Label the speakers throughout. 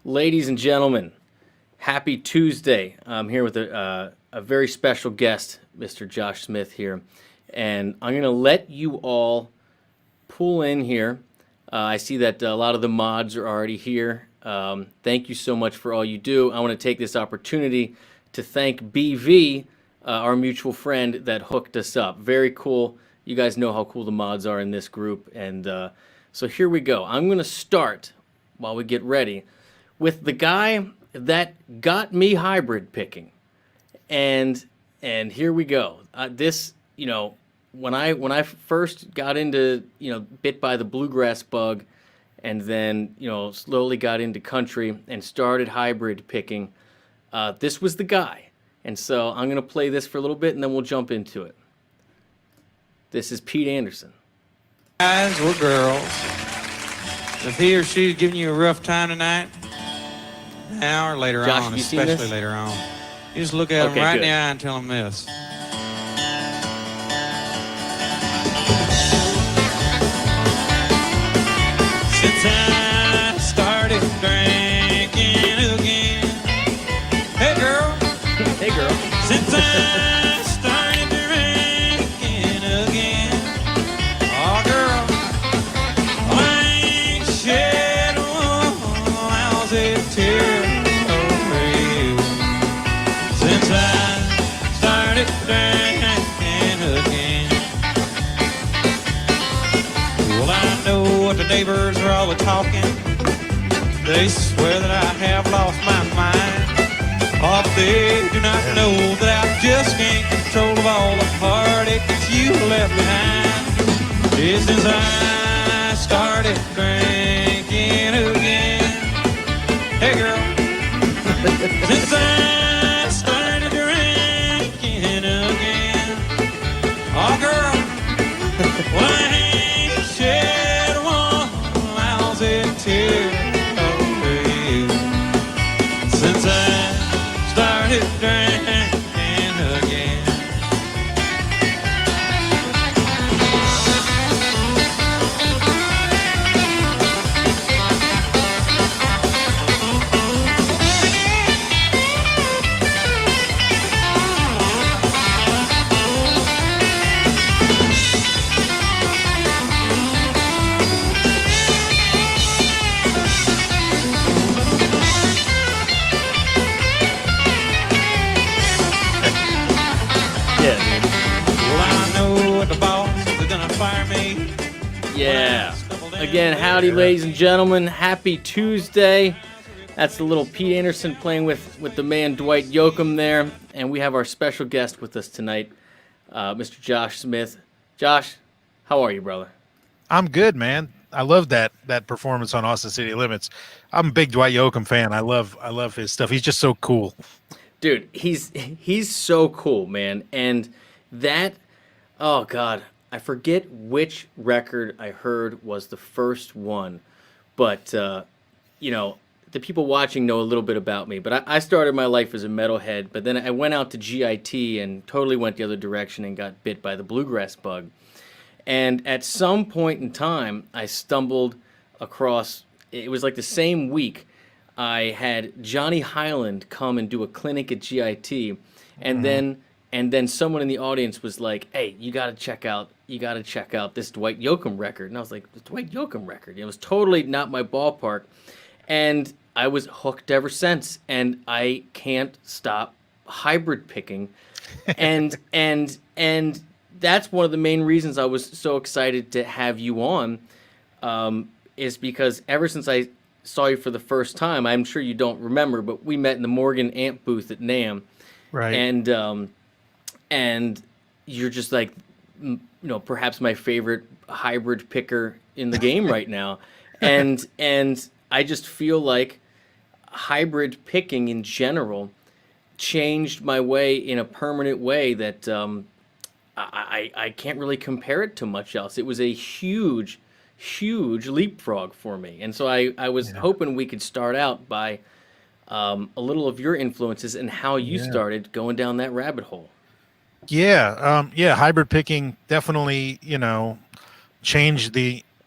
Speaker 1: Ladies and gentlemen, happy Tuesday. I'm here with a very special guest, Mr. Josh Smith here. And I'm going to let you all pull in here. I see that a lot of the mods are already here. Thank you so much for all you do. I want to take this opportunity to thank BV, our mutual friend that hooked us up. Very cool. You guys know how cool the mods are in this group. And so here we go. I'm going to start while we get ready with the guy that got me hybrid picking, and here we go. This, when I first got into bit by the bluegrass bug, and then slowly got into country and started hybrid picking. This was the guy, and so I'm gonna play this for a little bit, and then we'll jump into it. This is Pete Anderson.
Speaker 2: Guys or girls, if he or she's giving you a rough time tonight, now or later
Speaker 1: Josh,
Speaker 2: on,
Speaker 1: have you seen
Speaker 2: especially
Speaker 1: this?
Speaker 2: later on, you just look at
Speaker 1: Okay,
Speaker 2: them right
Speaker 1: good.
Speaker 2: in the eye and tell them this. Since I started drinking again, hey girl,
Speaker 1: Hey, girl.
Speaker 2: since I started drinking again, oh girl, I ain't shed one lousy tear over you. Since I started drinking again, well I know what the neighbors are all talking. They swear that I have lost my mind. Oh, but they do not know that I just can't control of all the heartache that you left behind. Yeah, since I started drinking again. Hey girl, since I started drinking again. Oh girl, well I ain't shed one lousy tear over you. Since I started drinking again.
Speaker 1: Yeah, dude.
Speaker 2: Well, I know what the boss is gonna fire me.
Speaker 1: Yeah. Again, howdy, ladies and gentlemen. Happy Tuesday. That's the little Pete Anderson playing with the man Dwight Yoakam there. And we have our special guest with us tonight, Mr. Josh Smith. Josh, how are you, brother?
Speaker 3: I'm good, man. I love that performance on Austin City Limits. I'm a big Dwight Yoakam fan. I love his stuff. He's just so cool.
Speaker 1: Dude, he's so cool, man. And that, oh God, I forget which record I heard was the first one, but the people watching know a little bit about me. But I started my life as a metalhead, but then I went out to GIT and totally went the other direction and got bit by the bluegrass bug. And at some point in time, I stumbled across, it was like the same week, I had Johnny Highland come and do a clinic at GIT, and then someone in the audience was like, "Hey, you got to check out this Dwight Yoakam record." And I was like, "The Dwight Yoakam record?" It was totally not my ballpark, and I was hooked ever since, and I can't stop hybrid picking, and that's one of the main reasons I was so excited to have you on, is because ever since I saw you for the first time, I'm sure you don't remember, but we met in the Morgan amp booth at NAMM,
Speaker 3: Right.
Speaker 1: and you're just like, perhaps my favorite hybrid picker in the game right now, and I just feel like hybrid picking in general changed my way in a permanent way that I can't really compare it to much else. It was a huge leapfrog for me. And so I was hoping we could start out by a little of your influences and how you started going down that rabbit hole.
Speaker 3: Yeah. Hybrid picking definitely, changed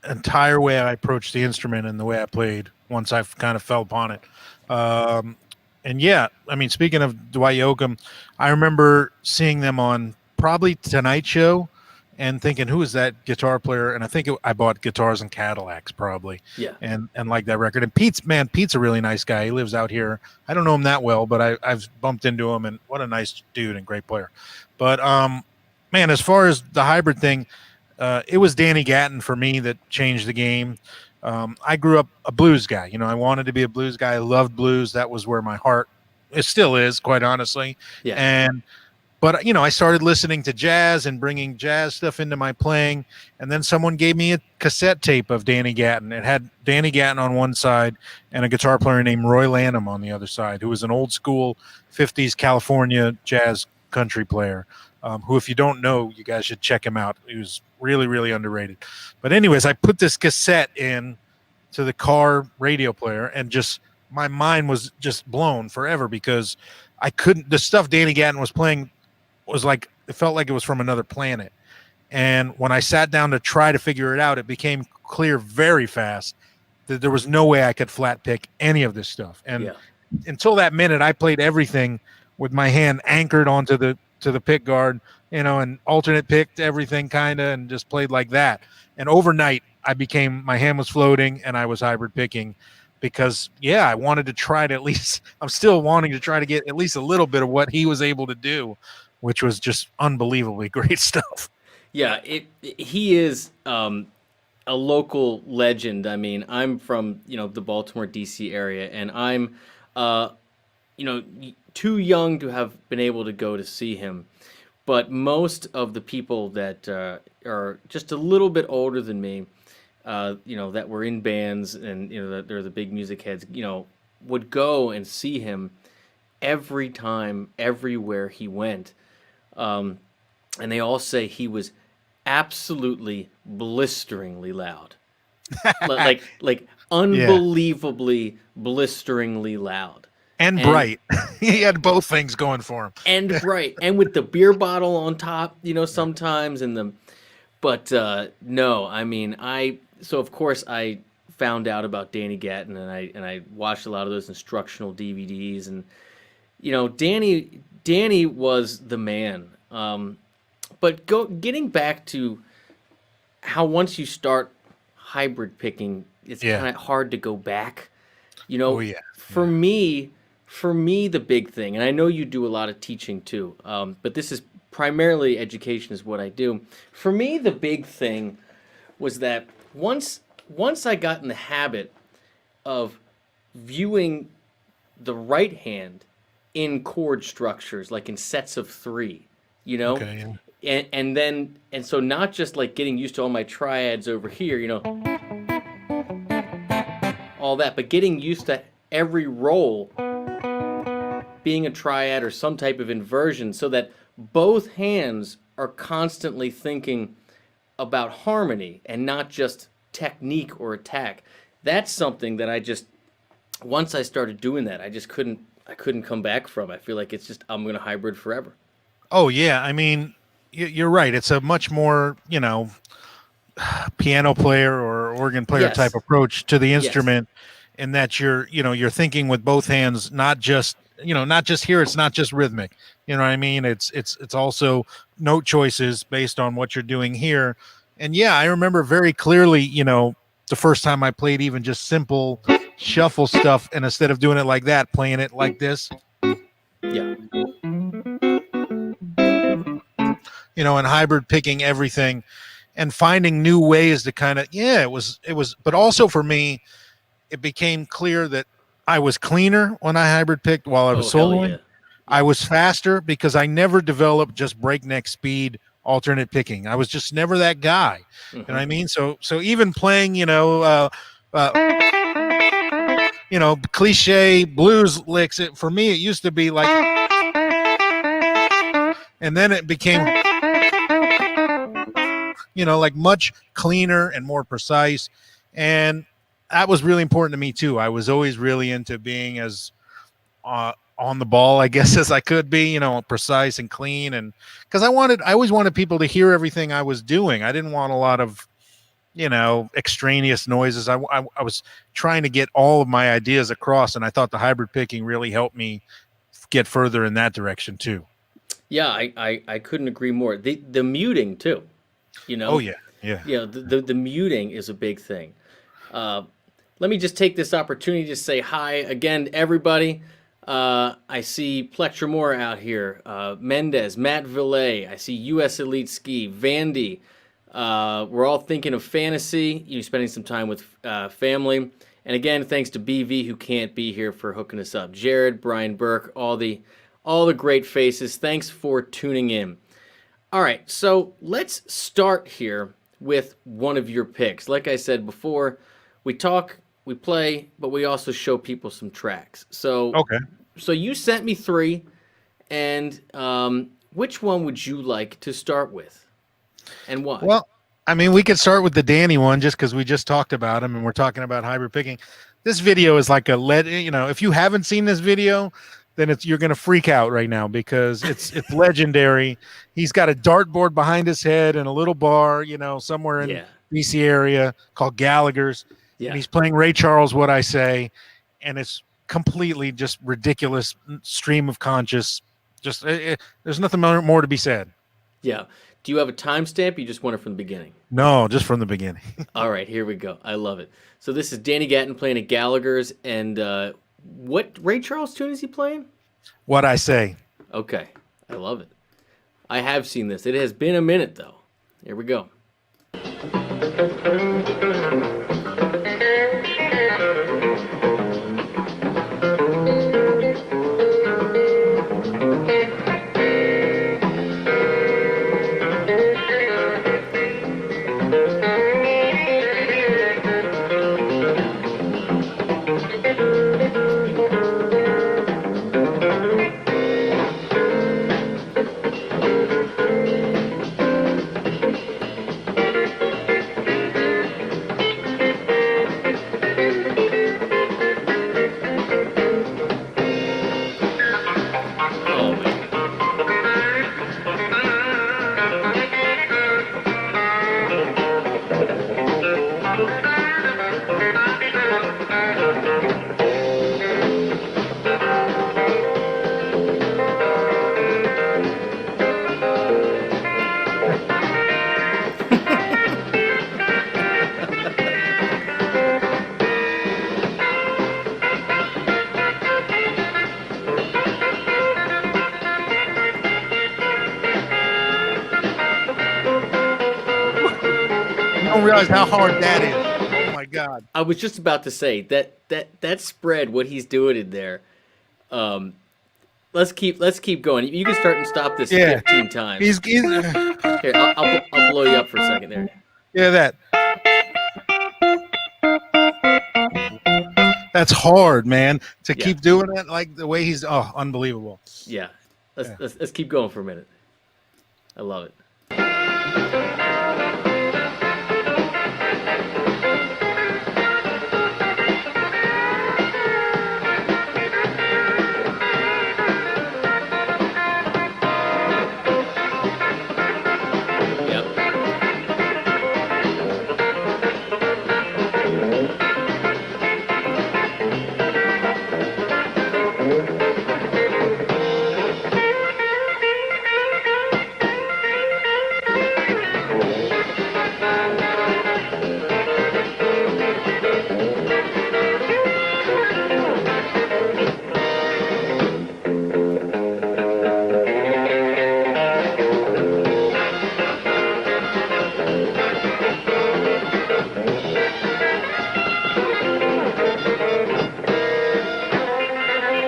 Speaker 3: entire way I approached the instrument and the way I played once I kind of fell upon it. Um, and yeah, I mean, speaking of Dwight Yoakam, I remember seeing them on probably Tonight Show and thinking, who is that guitar player? And I think I bought Guitars and Cadillacs probably,
Speaker 1: Yeah.
Speaker 3: and like that record. And Pete's a really nice guy. He lives out here. I don't know him that well, but I've bumped into him, and what a nice dude and great player. But man, as far as the hybrid thing, it was Danny Gatton for me that changed the game. I grew up a blues guy. You know, I wanted to be a blues guy. I loved blues. That was where my heart, it still is, quite honestly.
Speaker 1: Yeah.
Speaker 3: But you know, I started listening to jazz and bringing jazz stuff into my playing, and then someone gave me a cassette tape of Danny Gatton. It had Danny Gatton on one side and a guitar player named Roy Lanham on the other side, who was an old school 50s California jazz country player. Who, if you don't know, you guys should check him out. He was really, really underrated. But anyways, I put this cassette in to the car radio player, and just my mind was just blown forever, because I couldn't, the stuff Danny Gatton was playing was like, it felt like it was from another planet. And when I sat down to try to figure it out, it became clear very fast that there was no way I could flat pick any of this stuff. And until that minute, I played everything with my hand anchored onto the pick guard, you know, and alternate picked everything kind of, and just played like that. And overnight, my hand was floating and I was hybrid picking, because I wanted to try to I'm still wanting to try to get at least a little bit of what he was able to do, which was just unbelievably great stuff.
Speaker 1: Yeah, he is a local legend. I mean, I'm from, the Baltimore, D.C. area, and I'm, too young to have been able to go to see him. But most of the people that are just a little bit older than me, that were in bands and, that they're the big music heads, would go and see him every time, everywhere he went. And they all say he was absolutely blisteringly loud. like unbelievably blisteringly loud.
Speaker 3: And bright. He had both things going for him.
Speaker 1: And bright. And with the beer bottle on top, sometimes, but no, I mean, so of course I found out about Danny Gatton, and I watched a lot of those instructional DVDs, and Danny was the man. But getting back to how once you start hybrid picking, it's kind of hard to go back. For me, the big thing, and I know you do a lot of teaching too, but this is primarily education is what I do. For me, the big thing was that once I got in the habit of viewing the right hand in chord structures, like in sets of 3,
Speaker 3: Okay, yeah.
Speaker 1: and so not just like getting used to all my triads over here, all that, but getting used to every roll being a triad or some type of inversion, so that both hands are constantly thinking about harmony and not just technique or attack. That's something that once I started doing that, I couldn't come back from. I feel like it's just, I'm going to hybrid forever.
Speaker 3: Oh yeah. I mean, you're right. It's a much more, piano player or organ player type approach to the instrument, in that you're thinking with both hands, not just here. It's not just rhythmic. You know what I mean? It's also note choices based on what you're doing here. And I remember very clearly, the first time I played even just simple shuffle stuff, and instead of doing it like that, playing it like this.
Speaker 1: Yeah.
Speaker 3: And hybrid picking everything and finding new ways to kind of, it was, but also for me, it became clear that I was cleaner when I hybrid picked while I was soloing.
Speaker 1: Yeah.
Speaker 3: I was faster because I never developed just breakneck speed alternate picking. I was just never that guy. Mm-hmm. You know what I mean? So even playing, cliche blues licks, for me, it used to be like, and then it became, like much cleaner and more precise. And that was really important to me too. I was always really into being as on the ball, I guess, as I could be, precise and clean. And because I always wanted people to hear everything I was doing. I didn't want a lot of, extraneous noises. I was trying to get all of my ideas across, and I thought the hybrid picking really helped me get further in that direction too.
Speaker 1: Yeah, I couldn't agree more. The muting too, you
Speaker 3: Oh
Speaker 1: know.
Speaker 3: yeah, yeah.
Speaker 1: Yeah, the muting is a big thing. Let me just take this opportunity to say hi again, to everybody. I see Plectra Moore out here, Mendez, Matt Villet. I see U.S. Elite Ski, Vandy. We're all thinking of fantasy. You spending some time with family, and again, thanks to BV who can't be here for hooking us up. Jared, Brian Burke, all the great faces. Thanks for tuning in. All right, so let's start here with one of your picks. Like I said before, we talk, we play, but we also show people some tracks. So,
Speaker 3: Okay.
Speaker 1: so you sent me three, and which one would you like to start with, and why?
Speaker 3: Well, I mean, we could start with the Danny one just because we just talked about him and we're talking about hybrid picking. This video is like if you haven't seen this video, then you're going to freak out right now because it's legendary. He's got a dartboard behind his head and a little bar, somewhere in
Speaker 1: Yeah.
Speaker 3: DC area called Gallagher's.
Speaker 1: Yeah.
Speaker 3: And he's playing Ray Charles, What I Say. And it's completely just ridiculous stream of conscious. There's nothing more to be said.
Speaker 1: Yeah. Do you have a timestamp? You just want it from the beginning?
Speaker 3: No, just from the beginning.
Speaker 1: All right, here we go. I love it. So this is Danny Gatton playing at Gallagher's, and what Ray Charles tune is he playing?
Speaker 3: What I Say.
Speaker 1: Okay, I love it. I have seen this. It has been a minute, though. Here we go. Oh, man.
Speaker 3: You don't realize how hard that is. Oh my God.
Speaker 1: I was just about to say that spread, what he's doing in there. Let's keep going. You can start and stop this
Speaker 3: Yeah.
Speaker 1: 15 times.
Speaker 3: He's
Speaker 1: Here, I'll blow you up for a second there.
Speaker 3: yeah, that's hard, man. To
Speaker 1: Yeah.
Speaker 3: keep doing it like the way he's unbelievable.
Speaker 1: Yeah. Let's keep going for a minute. I love it. Yep.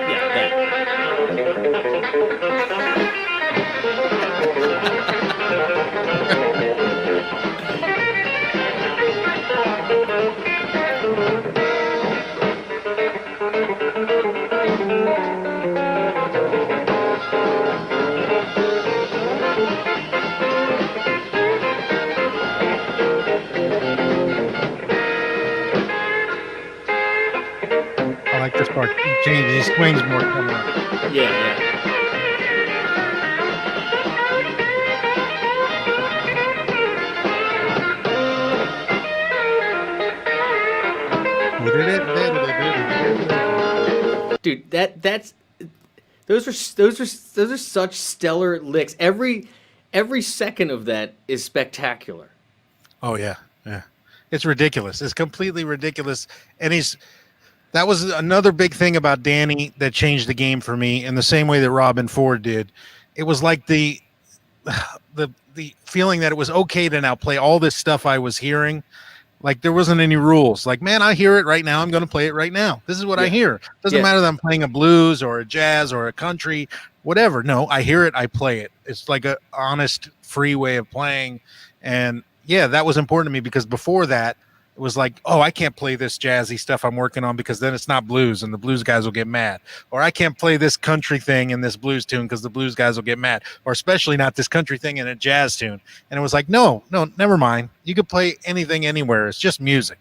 Speaker 1: Yeah, that.
Speaker 3: I like this part. He changes. He swings more coming up.
Speaker 1: Yeah. Dude, that's those are such stellar licks. Every second of that is spectacular.
Speaker 3: Oh yeah, yeah. It's ridiculous. It's completely ridiculous. And that was another big thing about Danny that changed the game for me in the same way that Robin Ford did. It was like the feeling that it was okay to now play all this stuff I was hearing. Like there wasn't any rules. Like, man, I hear it right now. I'm going to play it right now. This is what I hear. Doesn't matter that I'm playing a blues or a jazz or a country, whatever. No, I hear it. I play it. It's like a honest, free way of playing. And yeah, that was important to me because before that, it was like, oh, I can't play this jazzy stuff I'm working on because then it's not blues and the blues guys will get mad. Or I can't play this country thing in this blues tune because the blues guys will get mad. Or especially not this country thing in a jazz tune. And it was like, no, never mind. You could play anything anywhere. It's just music.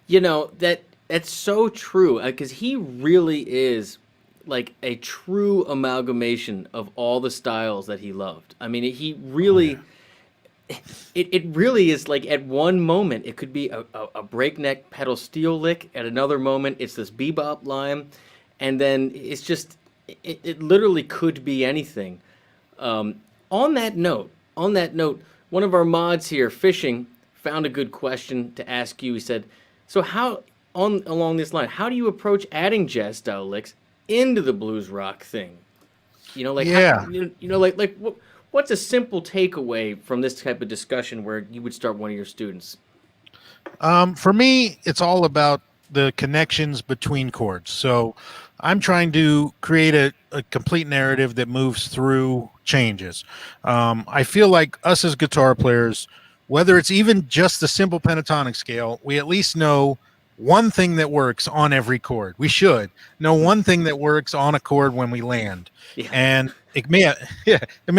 Speaker 1: You know, that's so true because he really is like a true amalgamation of all the styles that he loved. I mean, he really... Oh, yeah. It really is like at one moment it could be a breakneck pedal steel lick, at another moment it's this bebop line, and then it's just it literally could be anything. On that note, one of our mods here, Fishing, found a good question to ask you. He said, so along this line, how do you approach adding jazz style licks into the blues rock thing? You know, like what's a simple takeaway from this type of discussion where you would start one of your students?
Speaker 3: For me, it's all about the connections between chords. So I'm trying to create a complete narrative that moves through changes. I feel like us as guitar players, whether it's even just the simple pentatonic scale, we at least know one thing that works on every chord. We should know one thing that works on a chord when we land. Yeah. And it may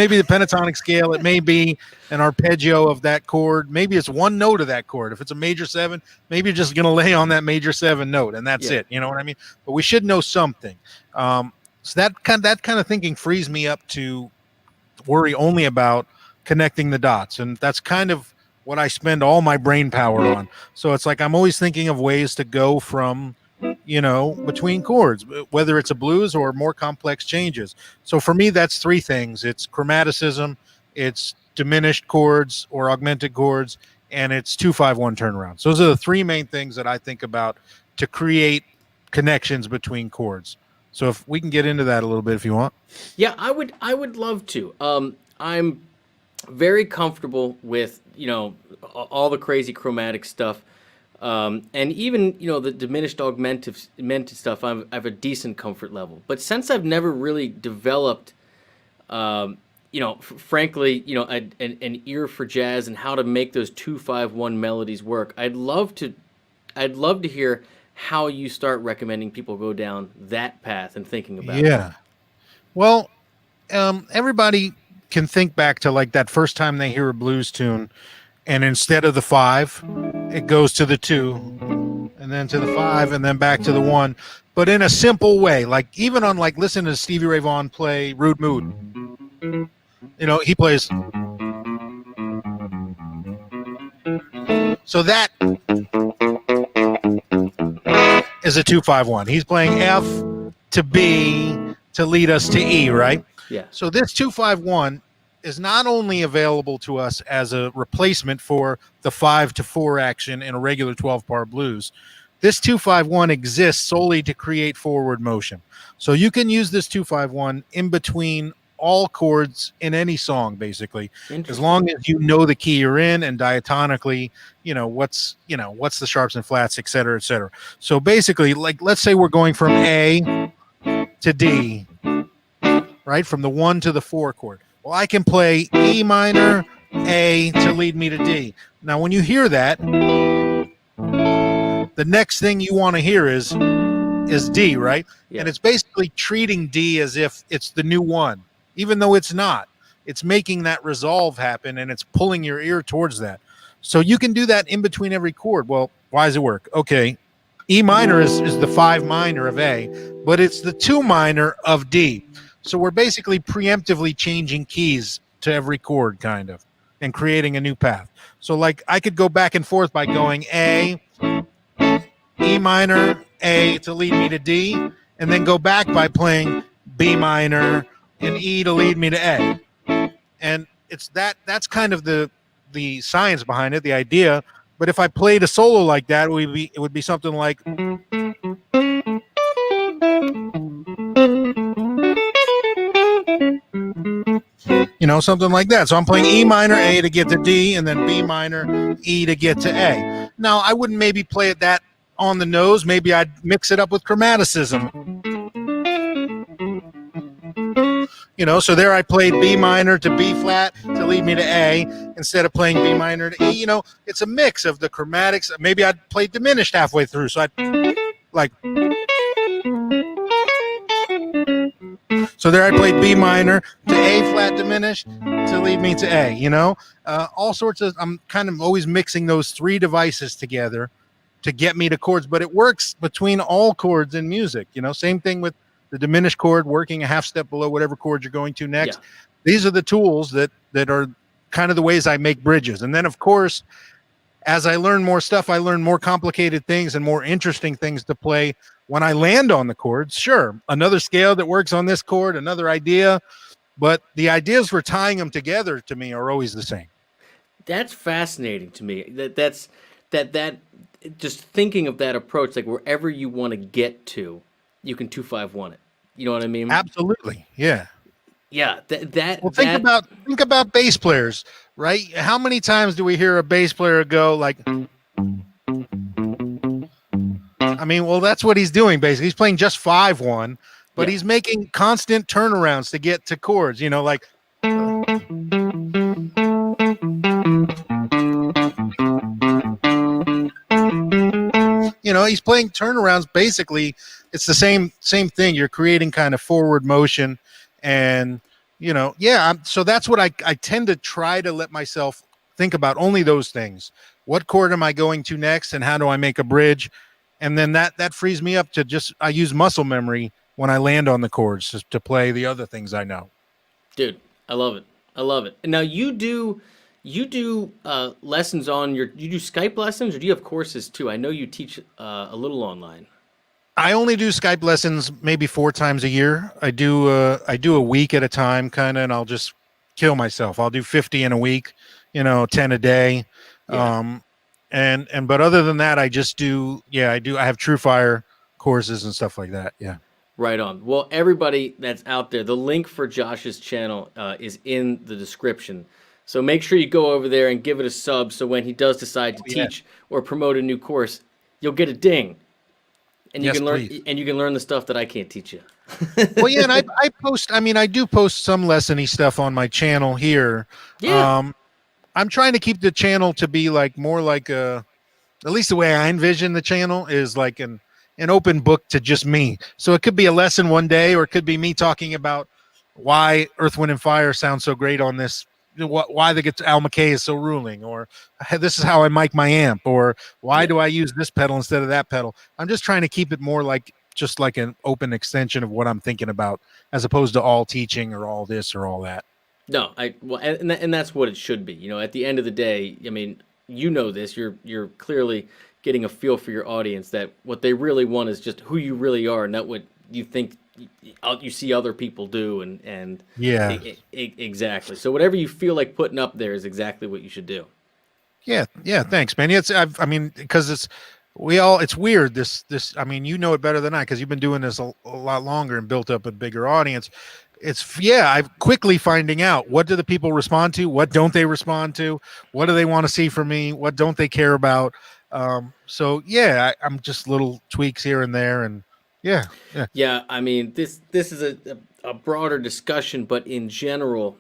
Speaker 3: be the pentatonic scale. It may be an arpeggio of that chord. Maybe it's one note of that chord. If it's a major 7, maybe you're just going to lay on that major 7 note, and that's it. You know what I mean? But we should know something. So that kind of thinking frees me up to worry only about connecting the dots, and that's kind of what I spend all my brain power on. So it's like I'm always thinking of ways to go from, between chords, whether it's a blues or more complex changes. So for me, that's 3 things. It's chromaticism, it's diminished chords or augmented chords, and it's 2-5-1 turnarounds. Those are the 3 main things that I think about to create connections between chords. So if we can get into that a little bit, if you want.
Speaker 1: Yeah, I would love to. I'm very comfortable with, all the crazy chromatic stuff. And even, the diminished augmented stuff, I have a decent comfort level. But since I've never really developed, frankly, an ear for jazz and how to make those 2-5-1 melodies work, I'd love to hear how you start recommending people go down that path and thinking about it.
Speaker 3: Yeah. Well, everybody can think back to like that first time they hear a blues tune, and instead of the 5, it goes to the 2, and then to the 5, and then back to the 1, but in a simple way. Like even on like listen to Stevie Ray Vaughan play Rude Mood. He plays. So that is a 2-5-1. He's playing F to B to lead us to E, right?
Speaker 1: Yeah.
Speaker 3: So this 2-5-1 is not only available to us as a replacement for the 5-4 action in a regular 12-part blues. This 2-5-1 exists solely to create forward motion. So you can use this 2-5-1 in between all chords in any song, basically, as long as you know the key you're in and diatonically, what's the sharps and flats, et cetera, et cetera. So basically, like, let's say we're going from A to D, right? From the 1 to the 4 chord. Well, I can play E minor, A to lead me to D. Now, when you hear that, the next thing you want to hear is D, right? Yeah. And it's basically treating D as if it's the new 1, even though it's not. It's making that resolve happen, and it's pulling your ear towards that. So you can do that in between every chord. Well, why does it work? Okay, E minor is the 5 minor of A, but it's the 2 minor of D. So we're basically preemptively changing keys to every chord, kind of, and creating a new path. So like I could go back and forth by going A, E minor, A to lead me to D, and then go back by playing B minor and E to lead me to A. And that's kind of the science behind it, the idea. But if I played a solo like that, it would be something like, something like that. So I'm playing E minor, A to get to D, and then B minor, E to get to A. Now, I wouldn't maybe play it that on the nose. Maybe I'd mix it up with chromaticism. So there I played B minor to B flat to lead me to A instead of playing B minor to E. It's a mix of the chromatics. Maybe I'd play diminished halfway through. So I'd like... So there I played B minor to A flat diminished to lead me to A, all sorts of, I'm kind of always mixing those three devices together to get me to chords, but it works between all chords in music, same thing with the diminished chord working a half step below whatever chord you're going to next. Yeah. These are the tools that are kind of the ways I make bridges. And then of course, as I learn more stuff, I learn more complicated things and more interesting things to play when I land on the chords. Sure, another scale that works on this chord, another idea, but the ideas for tying them together to me are always the same.
Speaker 1: That's fascinating to me. That's just thinking of that approach, like wherever you want to get to, you can 2-5-1 it. You know what I mean?
Speaker 3: Absolutely. Yeah.
Speaker 1: Yeah.
Speaker 3: Well, think about bass players, right? How many times do we hear a bass player go like? I mean, well, that's what he's doing basically. He's playing just 5-1, but he's making constant turnarounds to get to chords. Like. He's playing turnarounds. Basically, it's the same thing. You're creating kind of forward motion, and so that's what I tend to try to let myself think about. Only those things. What chord am I going to next, and how do I make a bridge? And then that frees me up to I use muscle memory when I land on the chords to play the other things I know.
Speaker 1: Dude, I love it. I love it. And now you do lessons you do Skype lessons, or do you have courses too? I know you teach a little online.
Speaker 3: I only do Skype lessons maybe 4 times a year. I do a week at a time kind of, and I'll just kill myself. I'll do 50 in a week, 10 a day. Yeah. But other than that, I just do, I have TrueFire courses and stuff like that. Yeah.
Speaker 1: Right on. Well, everybody that's out there, the link for Josh's channel is in the description. So make sure you go over there and give it a sub. So when he does decide to teach or promote a new course, you'll get a ding, and you can learn. Please. And you can learn the stuff that I can't teach you.
Speaker 3: Well, yeah, and I post. I mean, I do post some lessony stuff on my channel here. Yeah. I'm trying to keep the channel to be more like at least the way I envision the channel is like an open book to just me. So it could be a lesson one day, or it could be me talking about why Earth, Wind, and Fire sounds so great on this, why the Al McKay is so ruling, or this is how I mic my amp, or why do I use this pedal instead of that pedal. I'm just trying to keep it more just like an open extension of what I'm thinking about, as opposed to all teaching or all this or all that.
Speaker 1: No, and that's what it should be. At the end of the day, I mean, this, you're clearly getting a feel for your audience that what they really want is just who you really are, not what you think you see other people do. And exactly. So whatever you feel like putting up there is exactly what you should do.
Speaker 3: Yeah. Thanks, man. Because it's weird. This, I mean, it better than I, because you've been doing this a lot longer and built up a bigger audience. I'm quickly finding out, what do the people respond to? What don't they respond to? What do they want to see from me? What don't they care about? I'm just little tweaks here and there, and yeah. I
Speaker 1: mean, this is a broader discussion, but in general,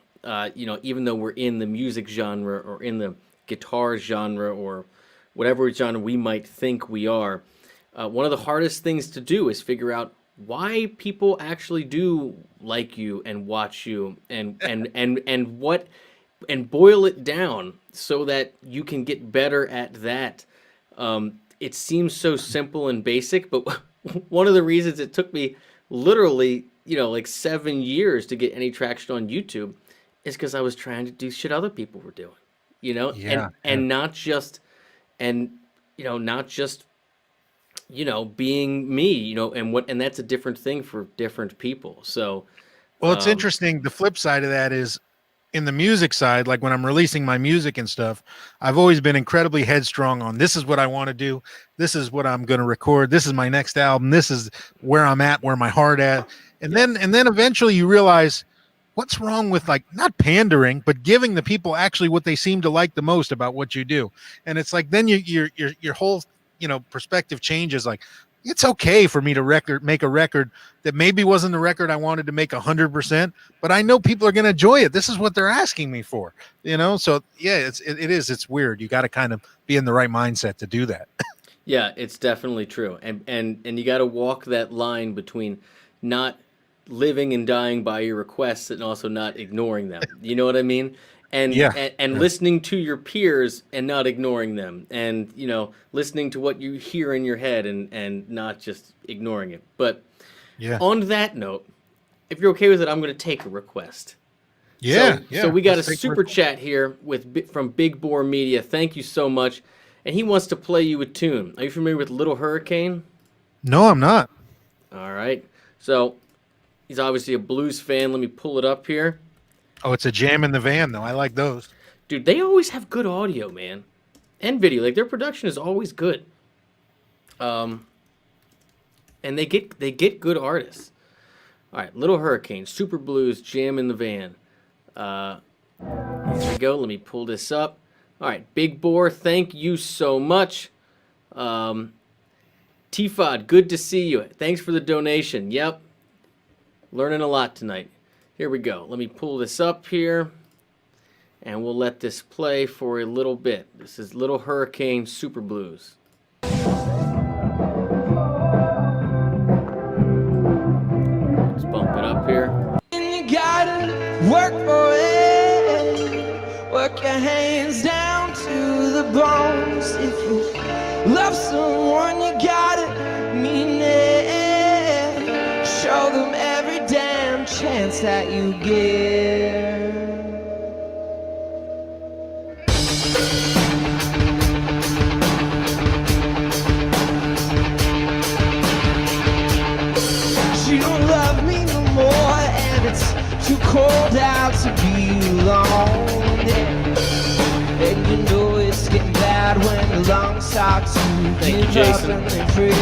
Speaker 1: even though we're in the music genre or in the guitar genre or whatever genre we might think we are, one of the hardest things to do is figure out why people actually do like you and watch you, and boil it down so that you can get better at that. It seems so simple and basic, but one of the reasons it took me literally, 7 years to get any traction on YouTube is because I was trying to do shit other people were doing, and not just being me, and that's a different thing for different people. So,
Speaker 3: Well, it's interesting. The flip side of that is in the music side, like when I'm releasing my music and stuff, I've always been incredibly headstrong on this is what I want to do. This is what I'm going to record. This is my next album. This is where I'm at, where my heart at. And then eventually you realize what's wrong with like not pandering, but giving the people actually what they seem to like the most about what you do. And it's like, then your whole, perspective changes. Like, it's okay for me to make a record that maybe wasn't the record I wanted to make 100%, but I know people are going to enjoy it. This is what they're asking me for, So yeah, it's weird. You got to kind of be in the right mindset to do that.
Speaker 1: Yeah, it's definitely true. And you got to walk that line between not living and dying by your requests and also not ignoring them. You know what I mean? And
Speaker 3: Yeah.
Speaker 1: and listening to your peers and not ignoring them, and listening to what you hear in your head and not just ignoring it. But
Speaker 3: Yeah.
Speaker 1: on that note, if you're okay with it, I'm going to take a request.
Speaker 3: Yeah.
Speaker 1: So we got a
Speaker 3: Let's take
Speaker 1: super chat here from Big Bore Media. Thank you so much. And he wants to play you a tune. Are you familiar with Little Hurricane?
Speaker 3: No, I'm not.
Speaker 1: All right. So he's obviously a blues fan. Let me pull it up here.
Speaker 3: Oh, it's a jam in the van though. I like those.
Speaker 1: Dude, they always have good audio, man. And video. Like, their production is always good. And they get good artists. All right, Little Hurricane, Super Blues, Jam in the Van. Here we go. Let me pull this up. All right, Big Bore, thank you so much. T-Fod, good to see you. Thanks for the donation. Yep. Learning a lot tonight. Here we go. Let me pull this up here. And we'll let this play for a little bit. This is Little Hurricane, Super Blues. Let's bump it up here.
Speaker 4: You gotta work for it. Work your hands down to the bones. If you love someone, you gotta mean it. Show them every damn chance that you get. She don't love me no more, and it's too cold out to be alone. And you know it's getting bad when the lungs start to give up and they freeze.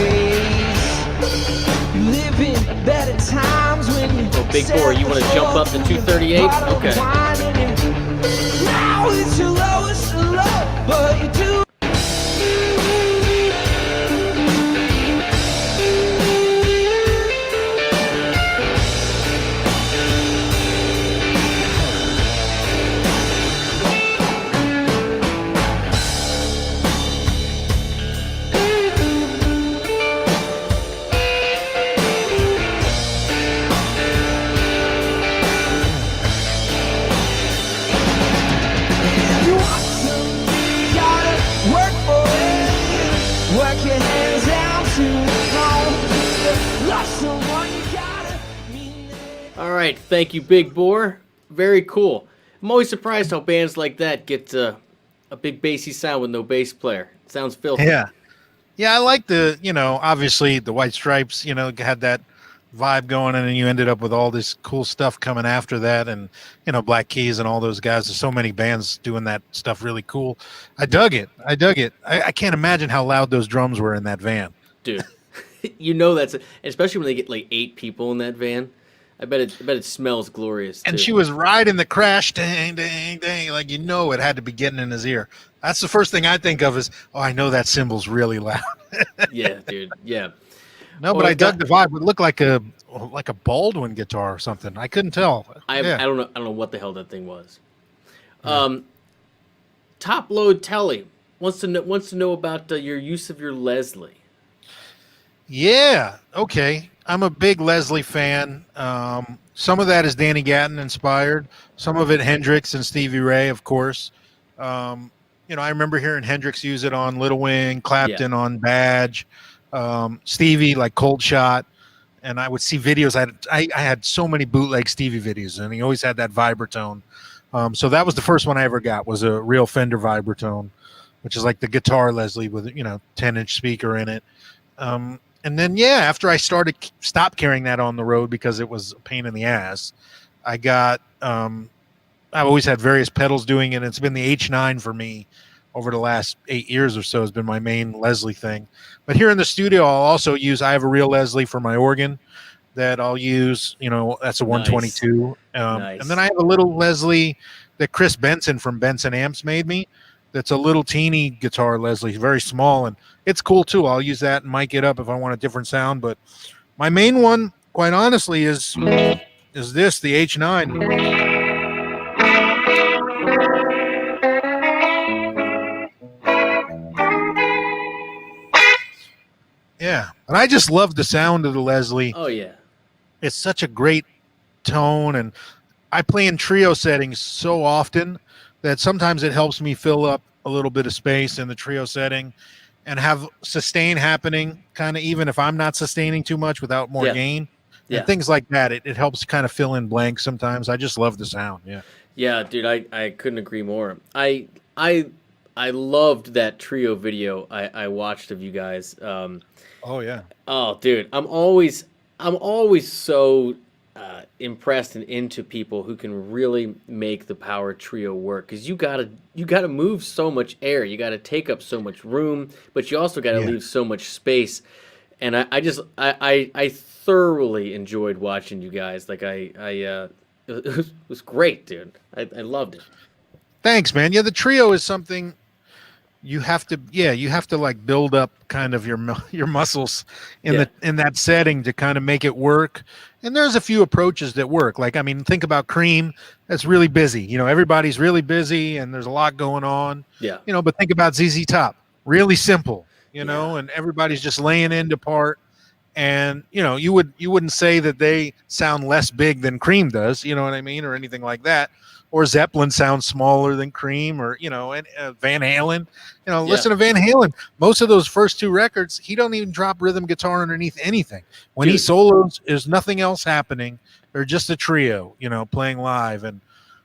Speaker 4: You live in better times when you
Speaker 1: Big Bore, you want to jump up to 238? Okay.
Speaker 4: Now it's your lowest low, but you do.
Speaker 1: All right, thank you, Big Bore. Very cool. I'm always surprised how bands like that get a big bassy sound with no bass player. It sounds filthy.
Speaker 3: Yeah. Yeah, I like obviously the White Stripes, had that vibe going, and then you ended up with all this cool stuff coming after that, and Black Keys and all those guys. There's so many bands doing that stuff really cool. I dug it. I can't imagine how loud those drums were in that van.
Speaker 1: Dude. Especially when they get like 8 people in that van. I bet it smells glorious too.
Speaker 3: And she was riding the crash, dang, dang, dang, like it had to be getting in his ear. That's the first thing I think of is, I know that cymbal's really loud.
Speaker 1: Yeah, dude. Yeah.
Speaker 3: No, but I dug the vibe. It looked like a Baldwin guitar or something. I couldn't tell.
Speaker 1: I don't know what the hell that thing was. Top Load Telly wants to know about your use of your Leslie.
Speaker 3: Yeah. Okay. I'm a big Leslie fan. Some of that is Danny Gatton inspired. Some of it Hendrix and Stevie Ray, of course. I remember hearing Hendrix use it on Little Wing, Clapton on Badge, Stevie like Cold Shot, and I would see videos. I had so many bootleg Stevie videos, and he always had that vibratone. So that was the first one I ever got, was a real Fender vibratone, which is like the guitar Leslie with 10-inch speaker in it. And then yeah, after I stopped carrying that on the road because it was a pain in the ass, I got I've always had various pedals doing it. And it's been the H9 for me over the last 8 years or so has been my main Leslie thing. But here in the studio, I'll also use, I have a real Leslie for my organ that I'll use, that's a
Speaker 1: Nice.
Speaker 3: 122. And then
Speaker 1: Nice.
Speaker 3: I have a little Leslie that Chris Benson from Benson Amps made me. That's a little teeny guitar Leslie, very small, and it's cool too. I'll use that and mic it up if I want a different sound. But my main one, quite honestly, is this, the H9. Yeah, and I just love the sound of the Leslie.
Speaker 1: Oh yeah.
Speaker 3: It's such a great tone, and I play in trio settings so often that sometimes it helps me fill up a little bit of space in the trio setting and have sustain happening, kind of even if I'm not sustaining too much without more
Speaker 1: Yeah.
Speaker 3: gain
Speaker 1: Yeah.
Speaker 3: and things like that. It helps kind of fill in blanks sometimes. I just love the sound. Yeah.
Speaker 1: Yeah, dude, I couldn't agree more. I loved that trio video I watched of you guys.
Speaker 3: Oh yeah.
Speaker 1: Oh, dude, I'm always so impressed and into people who can really make the power trio work, because you gotta move so much air, you gotta take up so much room, but you also gotta
Speaker 3: Yeah.
Speaker 1: leave so much space. And I thoroughly enjoyed watching you guys. Like it was great, dude. I loved it.
Speaker 3: Thanks, man. Yeah, the trio is something you have to like build up kind of your muscles
Speaker 1: Yeah.
Speaker 3: in that setting to kind of make it work. And there's a few approaches that work. Like, I mean, think about Cream. That's really busy. Everybody's really busy and there's a lot going on.
Speaker 1: Yeah.
Speaker 3: But think about ZZ Top. Really simple,
Speaker 1: Yeah.
Speaker 3: and everybody's just laying into part. And you wouldn't say that they sound less big than Cream does, you know what I mean, or anything like that. Or Zeppelin sounds smaller than Cream, or and Van Halen. Listen to Van Halen. Most of those first two records, he don't even drop rhythm guitar underneath anything. When he
Speaker 1: Dude.
Speaker 3: solos, there's nothing else happening. They're just a trio, playing live. And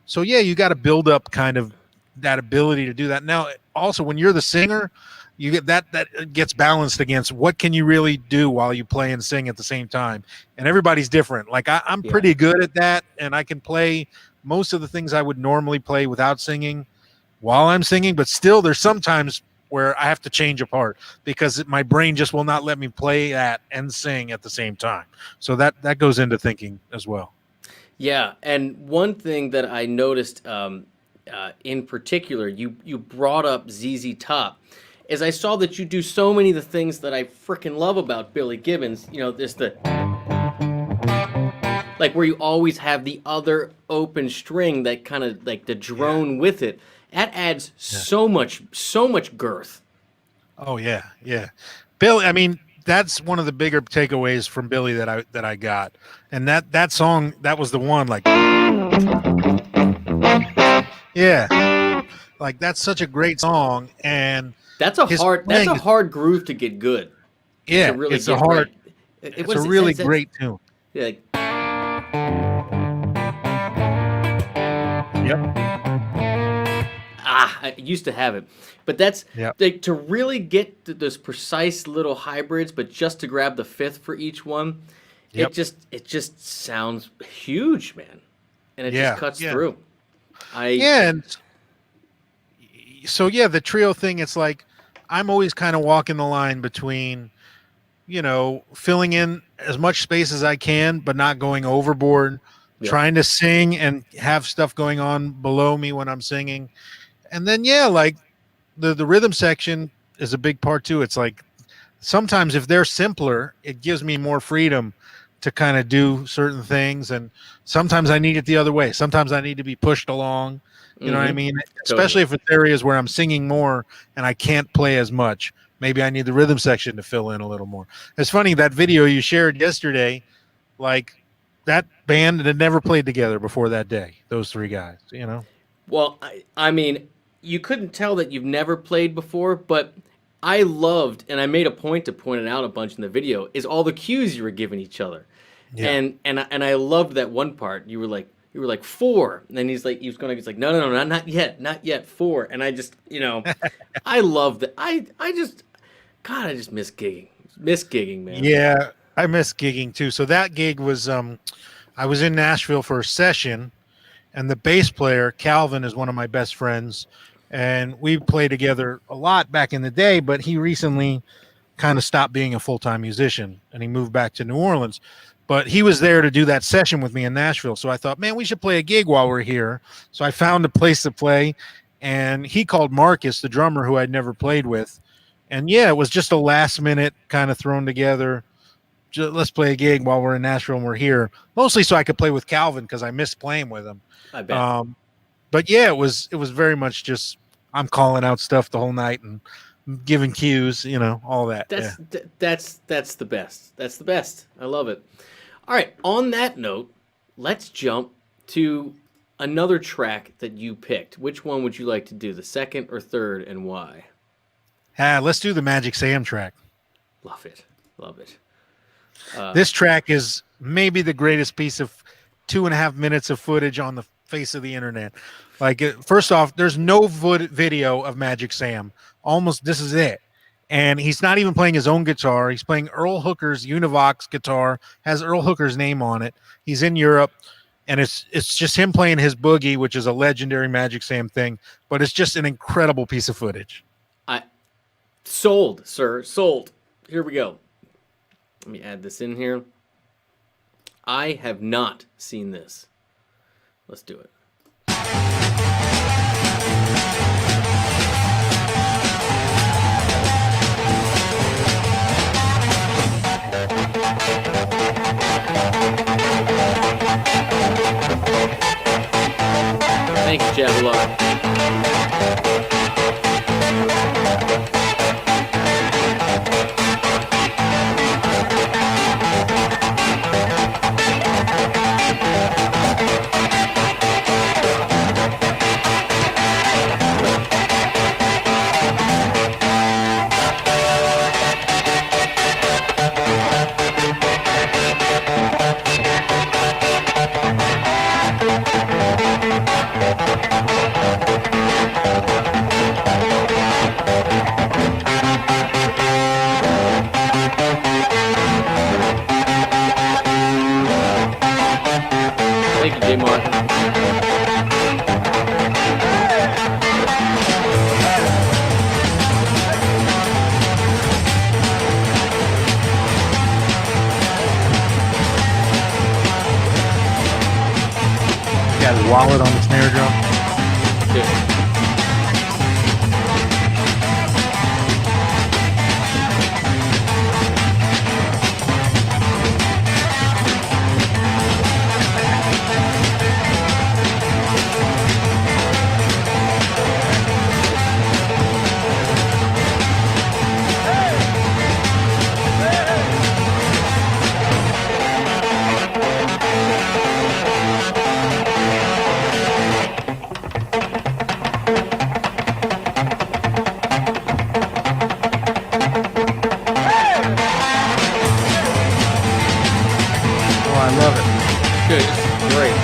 Speaker 3: so yeah, you got to build up kind of that ability to do that. Now, also when you're the singer, you get that gets balanced against what can you really do while you play and sing at the same time. And everybody's different. Like I'm
Speaker 1: Yeah.
Speaker 3: pretty good at that, and I can play most of the things I would normally play without singing while I'm singing, but still there's sometimes where I have to change a part because my brain just will not let me play that and sing at the same time. So that goes into thinking as well.
Speaker 1: Yeah, and one thing that I noticed in particular, you brought up ZZ Top, is I saw that you do so many of the things that I freaking love about Billy Gibbons. There's the like where you always have the other open string that kind of like the drone with it. That adds so much girth.
Speaker 3: Oh yeah, yeah. Billy, I mean, that's one of the bigger takeaways from Billy that I got. And that song, that was the one, like yeah. Like that's such a great song, and
Speaker 1: That's a
Speaker 3: his
Speaker 1: hard
Speaker 3: playing is-
Speaker 1: groove to get good.
Speaker 3: yeah,
Speaker 1: To really
Speaker 3: it's a
Speaker 1: get
Speaker 3: hard
Speaker 1: right.
Speaker 3: it's
Speaker 1: What
Speaker 3: a
Speaker 1: is it?
Speaker 3: really
Speaker 1: It's-
Speaker 3: great tune.
Speaker 1: yeah, like,
Speaker 3: Yep.
Speaker 1: I used to have it, but that's
Speaker 3: Yep.
Speaker 1: like to really get to those precise little hybrids, but just to grab the fifth for each one.
Speaker 3: Yep.
Speaker 1: It just sounds huge, man, and it
Speaker 3: Yeah,
Speaker 1: just cuts
Speaker 3: yeah.
Speaker 1: through.
Speaker 3: Yeah, and so yeah, the trio thing, it's like I'm always kind of walking the line between, filling in as much space as I can, but not going overboard,
Speaker 1: Yeah.
Speaker 3: trying to sing and have stuff going on below me when I'm singing. And then, yeah, like the rhythm section is a big part too. It's like sometimes if they're simpler, it gives me more freedom to kind of do certain things. And sometimes I need it the other way. Sometimes I need to be pushed along. You know what I
Speaker 1: Mhm.
Speaker 3: mean? Especially if it's areas where I'm singing more and I can't play as much. Maybe I need the rhythm section to fill in a little more. It's funny, that video you shared yesterday, like that band had never played together before that day, those three guys,
Speaker 1: Well, I mean, you couldn't tell that you've never played before, but I loved, and I made a point to point it out a bunch in the video, is all the cues you were giving each other.
Speaker 3: Yeah.
Speaker 1: And I loved that one part. You were like 4, and then he's like no, not yet 4. And I just I love that. I just miss gigging. gigging, man.
Speaker 3: Yeah, I miss gigging too. So that gig was I was in Nashville for a session, and the bass player Calvin is one of my best friends, and we played together a lot back in the day. But he recently kind of stopped being a full-time musician, and he moved back to New Orleans. But he was there to do that session with me in Nashville, so I thought, man, we should play a gig while we're here. So I found a place to play, and he called Marcus, the drummer, who I'd never played with. And yeah, it was just a last minute kind of thrown together. Let's play a gig while we're in Nashville and we're here, mostly so I could play with Calvin because I missed playing with him.
Speaker 1: I bet.
Speaker 3: But yeah, it was very much just I'm calling out stuff the whole night and giving cues, all that.
Speaker 1: That's the best. That's the best. I love it. All right. On that note, let's jump to another track that you picked. Which one would you like to do, the second or third, and why?
Speaker 3: Let's do the Magic Sam track.
Speaker 1: Love it. Love it.
Speaker 3: This track is maybe the greatest piece of 2.5 minutes of footage on the face of the internet. Like, first off, there's no video of Magic Sam. Almost, this is it. And he's not even playing his own guitar. He's playing Earl Hooker's Univox guitar, has Earl Hooker's name on it. He's in Europe, and it's just him playing his boogie, which is a legendary Magic Sam thing. But it's just an incredible piece of footage.
Speaker 1: Sold, sir. Sold. Here we go. Let me add this in here. I have not seen this. Let's do it. Thank you, Javelot. Thank you, J. Martin.
Speaker 3: Got his wallet on the snare drum.
Speaker 1: Good.
Speaker 3: Oh, I love it.
Speaker 1: Good. This is great.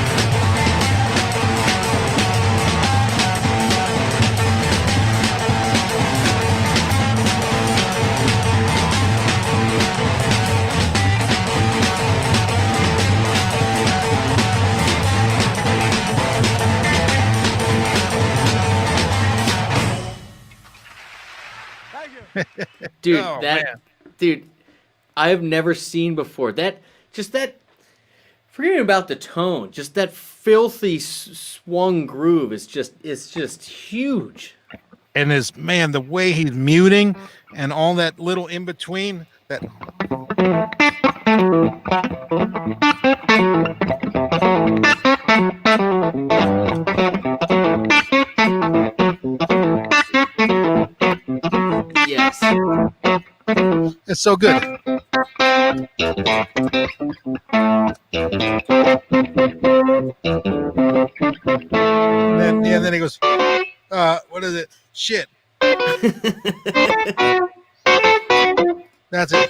Speaker 1: Dude,
Speaker 3: Oh,
Speaker 1: man. Dude, I have never seen before that. Forgetting about the tone, just that filthy swung groove is just huge.
Speaker 3: And the way he's muting and all that little in between that.
Speaker 1: Yes.
Speaker 3: It's so good. And then he goes, what is it? Shit. That's it.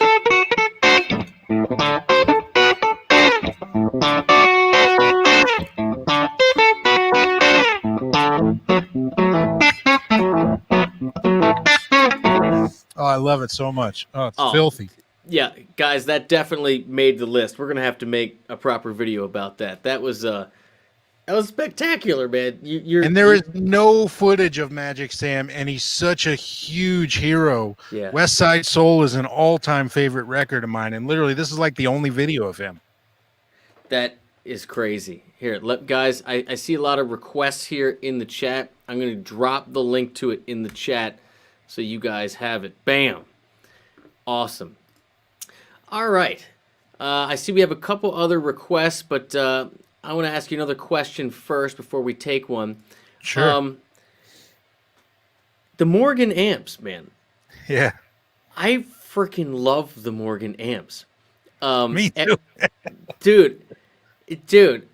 Speaker 3: Oh, I love it so much. Oh, it's filthy.
Speaker 1: Yeah, guys, that definitely made the list. We're gonna have to make a proper video about that. That was spectacular, man.
Speaker 3: And there is no footage of Magic Sam, and he's such a huge hero.
Speaker 1: Yeah.
Speaker 3: West Side Soul is an all-time favorite record of mine, and literally this is like the only video of him.
Speaker 1: That is crazy. Here, guys, I see a lot of requests here in the chat. I'm going to drop the link to it in the chat so you guys have it. Bam. Awesome. All right. I see we have a couple other requests, but I want to ask you another question first before we take one.
Speaker 3: Sure.
Speaker 1: The Morgan amps, man.
Speaker 3: Yeah.
Speaker 1: I freaking love the Morgan amps.
Speaker 3: Me too.
Speaker 1: Dude.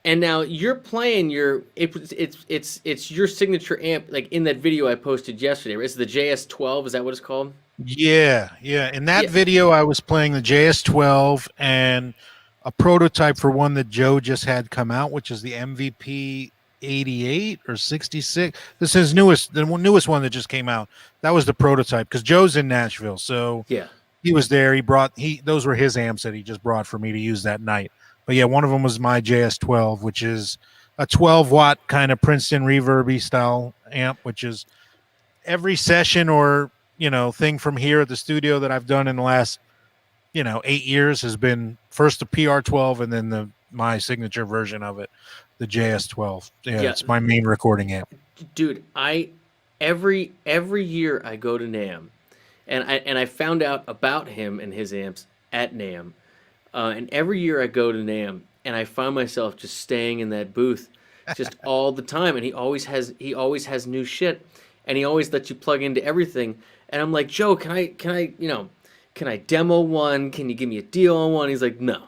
Speaker 1: And now you're playing it's your signature amp, like in that video I posted yesterday. Right? It's the JS12. Is that what it's called?
Speaker 3: Yeah. In that video, I was playing the JS12 and a prototype for one that Joe just had come out, which is the MVP 88 or 66. This is the newest one that just came out. That was the prototype because Joe's in Nashville, so
Speaker 1: yeah,
Speaker 3: he was there. Those were his amps that he just brought for me to use that night. But yeah, one of them was my JS12, which is a 12-watt kind of Princeton reverby style amp, which is every session or thing from here at the studio that I've done in the last 8 years has been first the PR12 and then my signature version of it, the JS12. Yeah, it's my main recording amp.
Speaker 1: Dude, every year I go to NAMM, and I found out about him and his amps at NAMM. And every year I go to NAMM, and I find myself just staying in that booth just all the time. And he always has new shit, and he always lets you plug into everything. And I'm like, Joe, can I demo one? Can you give me a deal on one? He's like, no.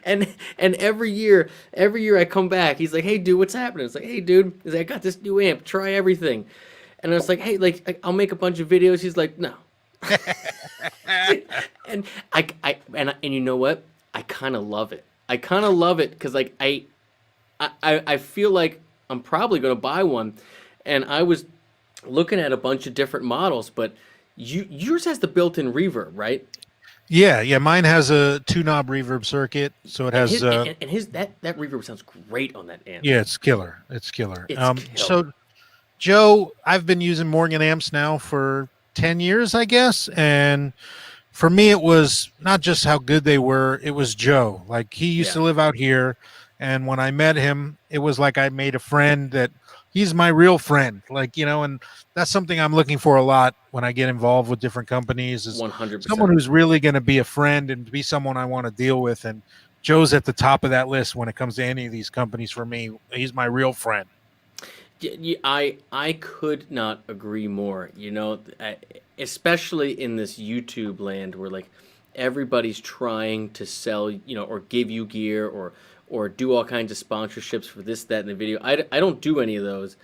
Speaker 1: and every year I come back, he's like, hey dude, what's happening? It's like, hey dude, he's like, I got this new amp, try everything. And I was like, hey, like I'll make a bunch of videos. He's like, no. and and you know what? I kind of love it. Because like I feel like I'm probably gonna buy one. And I was looking at a bunch of different models, but yours has the built-in reverb, right?
Speaker 3: Yeah. Mine has a 2-knob reverb circuit, so it has.
Speaker 1: That reverb sounds great on that amp.
Speaker 3: Yeah, it's killer. It's killer. So, Joe, I've been using Morgan amps now for 10 years, I guess, and for me, it was not just how good they were; it was Joe. Like he used to live out here, and when I met him, it was like I made a friend that. He's my real friend, and that's something I'm looking for a lot when I get involved with different companies is
Speaker 1: 100%.
Speaker 3: Someone who's really going to be a friend and be someone I want to deal with. And Joe's at the top of that list when it comes to any of these companies for me. He's my real friend.
Speaker 1: I could not agree more, especially in this YouTube land where like everybody's trying to sell, or give you gear or do all kinds of sponsorships for this, that, and the video. I don't do any of those.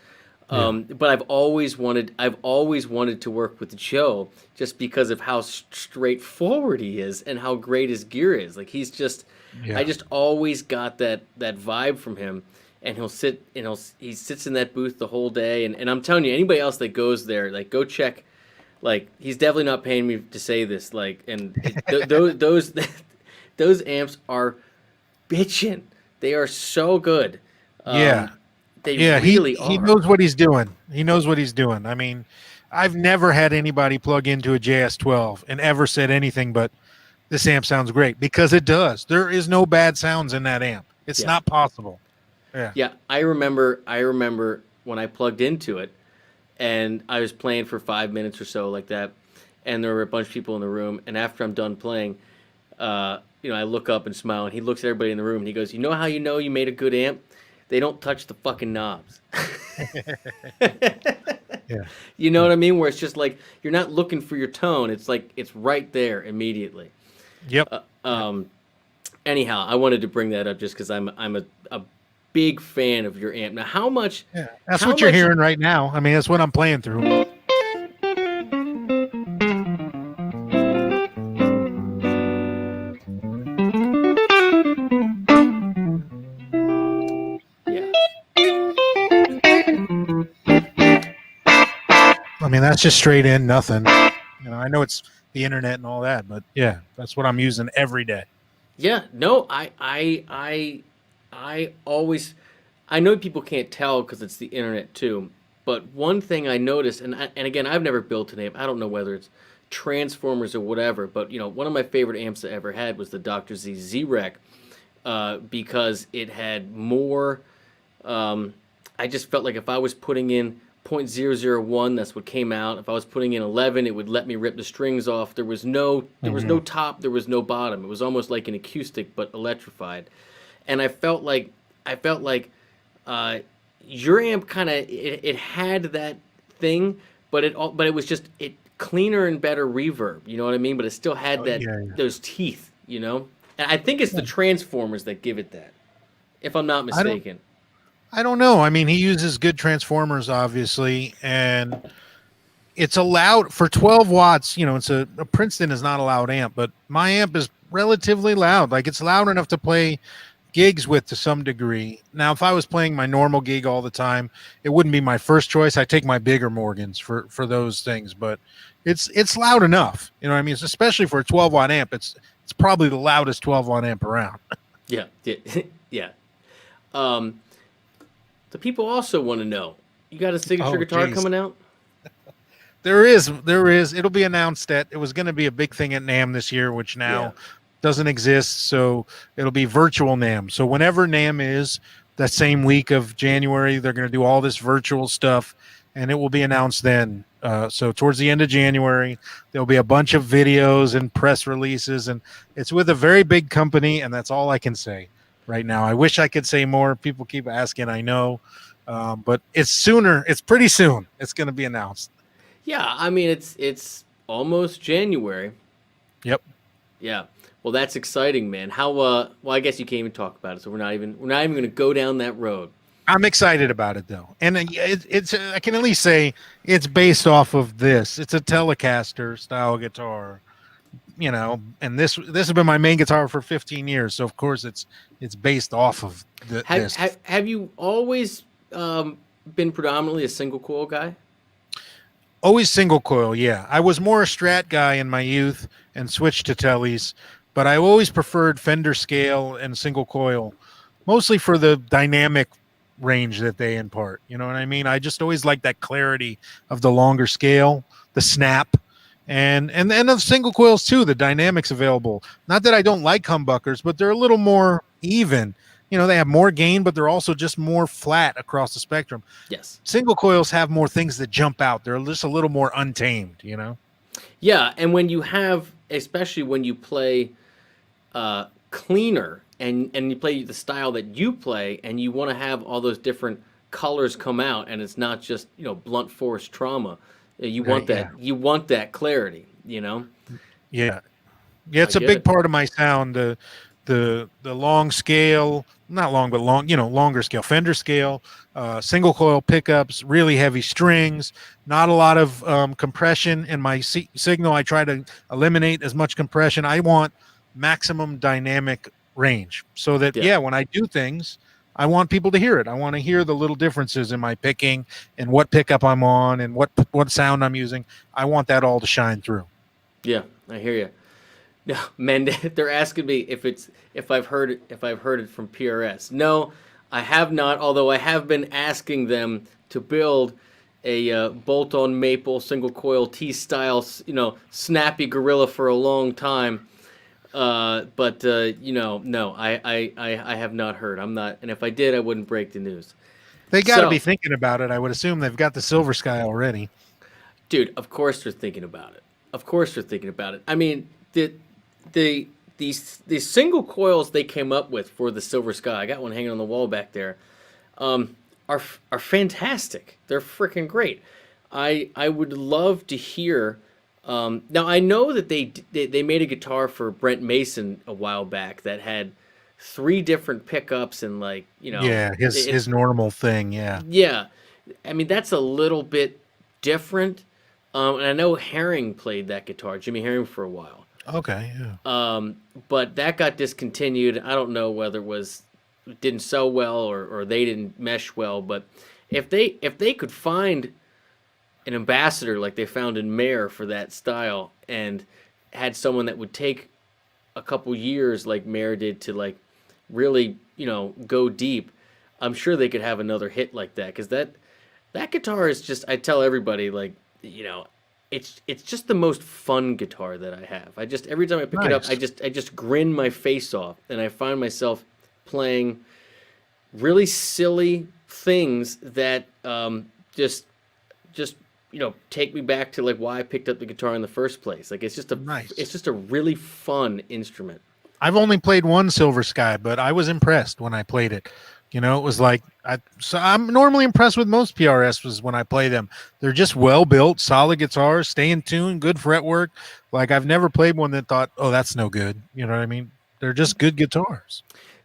Speaker 1: But I've always wanted to work with Joe just because of how straightforward he is and how great his gear is. Like he's just, I just always got that vibe from him. And he'll sit, he sits in that booth the whole day. And I'm telling you, anybody else that goes there, like go check. Like he's definitely not paying me to say this. Like, and those amps are bitchin'. They are so good. They really are.
Speaker 3: He knows what he's doing. I mean, I've never had anybody plug into a JS12 and ever said anything but this amp sounds great because it does. There is no bad sounds in that amp. It's not possible.
Speaker 1: Yeah. I remember when I plugged into it and I was playing for 5 minutes or so like that. And there were a bunch of people in the room. And after I'm done playing, I look up and smile, and he looks at everybody in the room, and he goes, "You know how you made a good amp? They don't touch the fucking knobs." You know what I mean? Where it's just like you're not looking for your tone; it's like it's right there immediately.
Speaker 3: Yep.
Speaker 1: Anyhow, I wanted to bring that up just because I'm a big fan of your amp. Now, how much?
Speaker 3: Yeah, that's what you're hearing right now. I mean, that's what I'm playing through. I mean, that's just straight in, nothing. I know it's the internet and all that, but yeah, that's what I'm using every day.
Speaker 1: Yeah, no, I always, I know people can't tell because it's the internet too. But one thing I noticed, and again, I've never built an amp. I don't know whether it's transformers or whatever. But one of my favorite amps I ever had was the Dr. Z Z-Rec, because it had more. I just felt like if I was putting in 0.001, that's what came out. If I was putting in 11, it would let me rip the strings off. There was no top, there was no bottom. It was almost like an acoustic but electrified. And I felt like your amp kind of it had that thing, but it was just it cleaner and better reverb. You know what I mean? But it still had those teeth. And I think it's the transformers that give it that, if I'm not mistaken.
Speaker 3: I don't know. I mean, he uses good transformers, obviously, and it's allowed for 12 watts. It's a Princeton is not a loud amp, but my amp is relatively loud. Like, it's loud enough to play gigs with to some degree. Now, if I was playing my normal gig all the time, it wouldn't be my first choice. I take my bigger Morgans for those things, but it's loud enough. You know what I mean? It's, especially for a 12-watt amp, it's probably the loudest 12-watt amp around.
Speaker 1: Yeah. Yeah. The people also want to know, you got a signature guitar coming out?
Speaker 3: There is. It'll be announced that it was going to be a big thing at NAMM this year, which now doesn't exist. So it'll be virtual NAMM. So whenever NAMM is, that same week of January, they're going to do all this virtual stuff, and it will be announced then. So towards the end of January, there'll be a bunch of videos and press releases, and it's with a very big company, and that's all I can say right now. I wish I could say more. People keep asking, I know, but it's sooner. It's pretty soon. It's going to be announced.
Speaker 1: Yeah, I mean it's almost January.
Speaker 3: Yep.
Speaker 1: Yeah. Well, that's exciting, man. How? Well, I guess you can't even talk about it, so we're not even going to go down that road.
Speaker 3: I'm excited about it though, and it's I can at least say it's based off of this. It's a Telecaster style guitar, and this has been my main guitar for 15 years. So of course it's based off of this.
Speaker 1: Have you always been predominantly a single coil guy?
Speaker 3: Always single coil, yeah. I was more a Strat guy in my youth and switched to Teles, but I always preferred Fender scale and single coil, mostly for the dynamic range that they impart. You know what I mean? I just always like that clarity of the longer scale, the snap, and of single coils too, the dynamics available. Not that I don't like humbuckers, but they're a little more even. They have more gain, but they're also just more flat across the spectrum.
Speaker 1: Yes. Single
Speaker 3: coils have more things that jump out. They're just a little more untamed,
Speaker 1: Yeah, and when you have, especially when you play cleaner and you play the style that you play, and you want to have all those different colors come out, and it's not just blunt force trauma. You want that. Yeah. You want that clarity.
Speaker 3: Yeah. It's a big part of my sound. The long scale, not long, but long, longer scale, Fender scale, single coil pickups, really heavy strings, not a lot of compression in my signal. I try to eliminate as much compression. I want maximum dynamic range so that, when I do things, I want people to hear it. I want to hear the little differences in my picking and what pickup I'm on and what sound I'm using. I want that all to shine through.
Speaker 1: Yeah, I hear you. No, man, they're asking me if I've heard it from PRS. No, I have not. Although I have been asking them to build a bolt-on maple single coil T-style, snappy gorilla for a long time. But no, I have not heard. I'm not, and if I did, I wouldn't break the news.
Speaker 3: They got to be thinking about it. I would assume they've got the Silver Sky already.
Speaker 1: Dude, of course they're thinking about it. I mean, these single coils they came up with for the Silver Sky, I got one hanging on the wall back there, are fantastic. They're freaking great. I would love to hear. Now I know that they made a guitar for Brent Mason a while back that had 3 different pickups and
Speaker 3: his normal thing.
Speaker 1: Yeah, I mean that's a little bit different. And I know Herring played that guitar, Jimmy Herring, for a while.
Speaker 3: Okay, yeah.
Speaker 1: But that got discontinued. I don't know whether it didn't sell well or they didn't mesh well. But if they could find an ambassador like they found in Mayer for that style, and had someone that would take a couple years like Mayer did to like really, go deep, I'm sure they could have another hit like that, because that guitar is just, I tell everybody, like, it's just the most fun guitar that I have. I just, every time I pick it up, I just grin my face off, and I find myself playing really silly things that just take me back to like why I picked up the guitar in the first place. Like it's just a really fun instrument.
Speaker 3: I've only played one Silver Sky, but I was impressed when I played it. It was like so I'm normally impressed with most PRSs when I play them. They're just well built, solid guitars, stay in tune, good fretwork. Like I've never played one that thought, oh, that's no good. You know what I mean? They're just good guitars.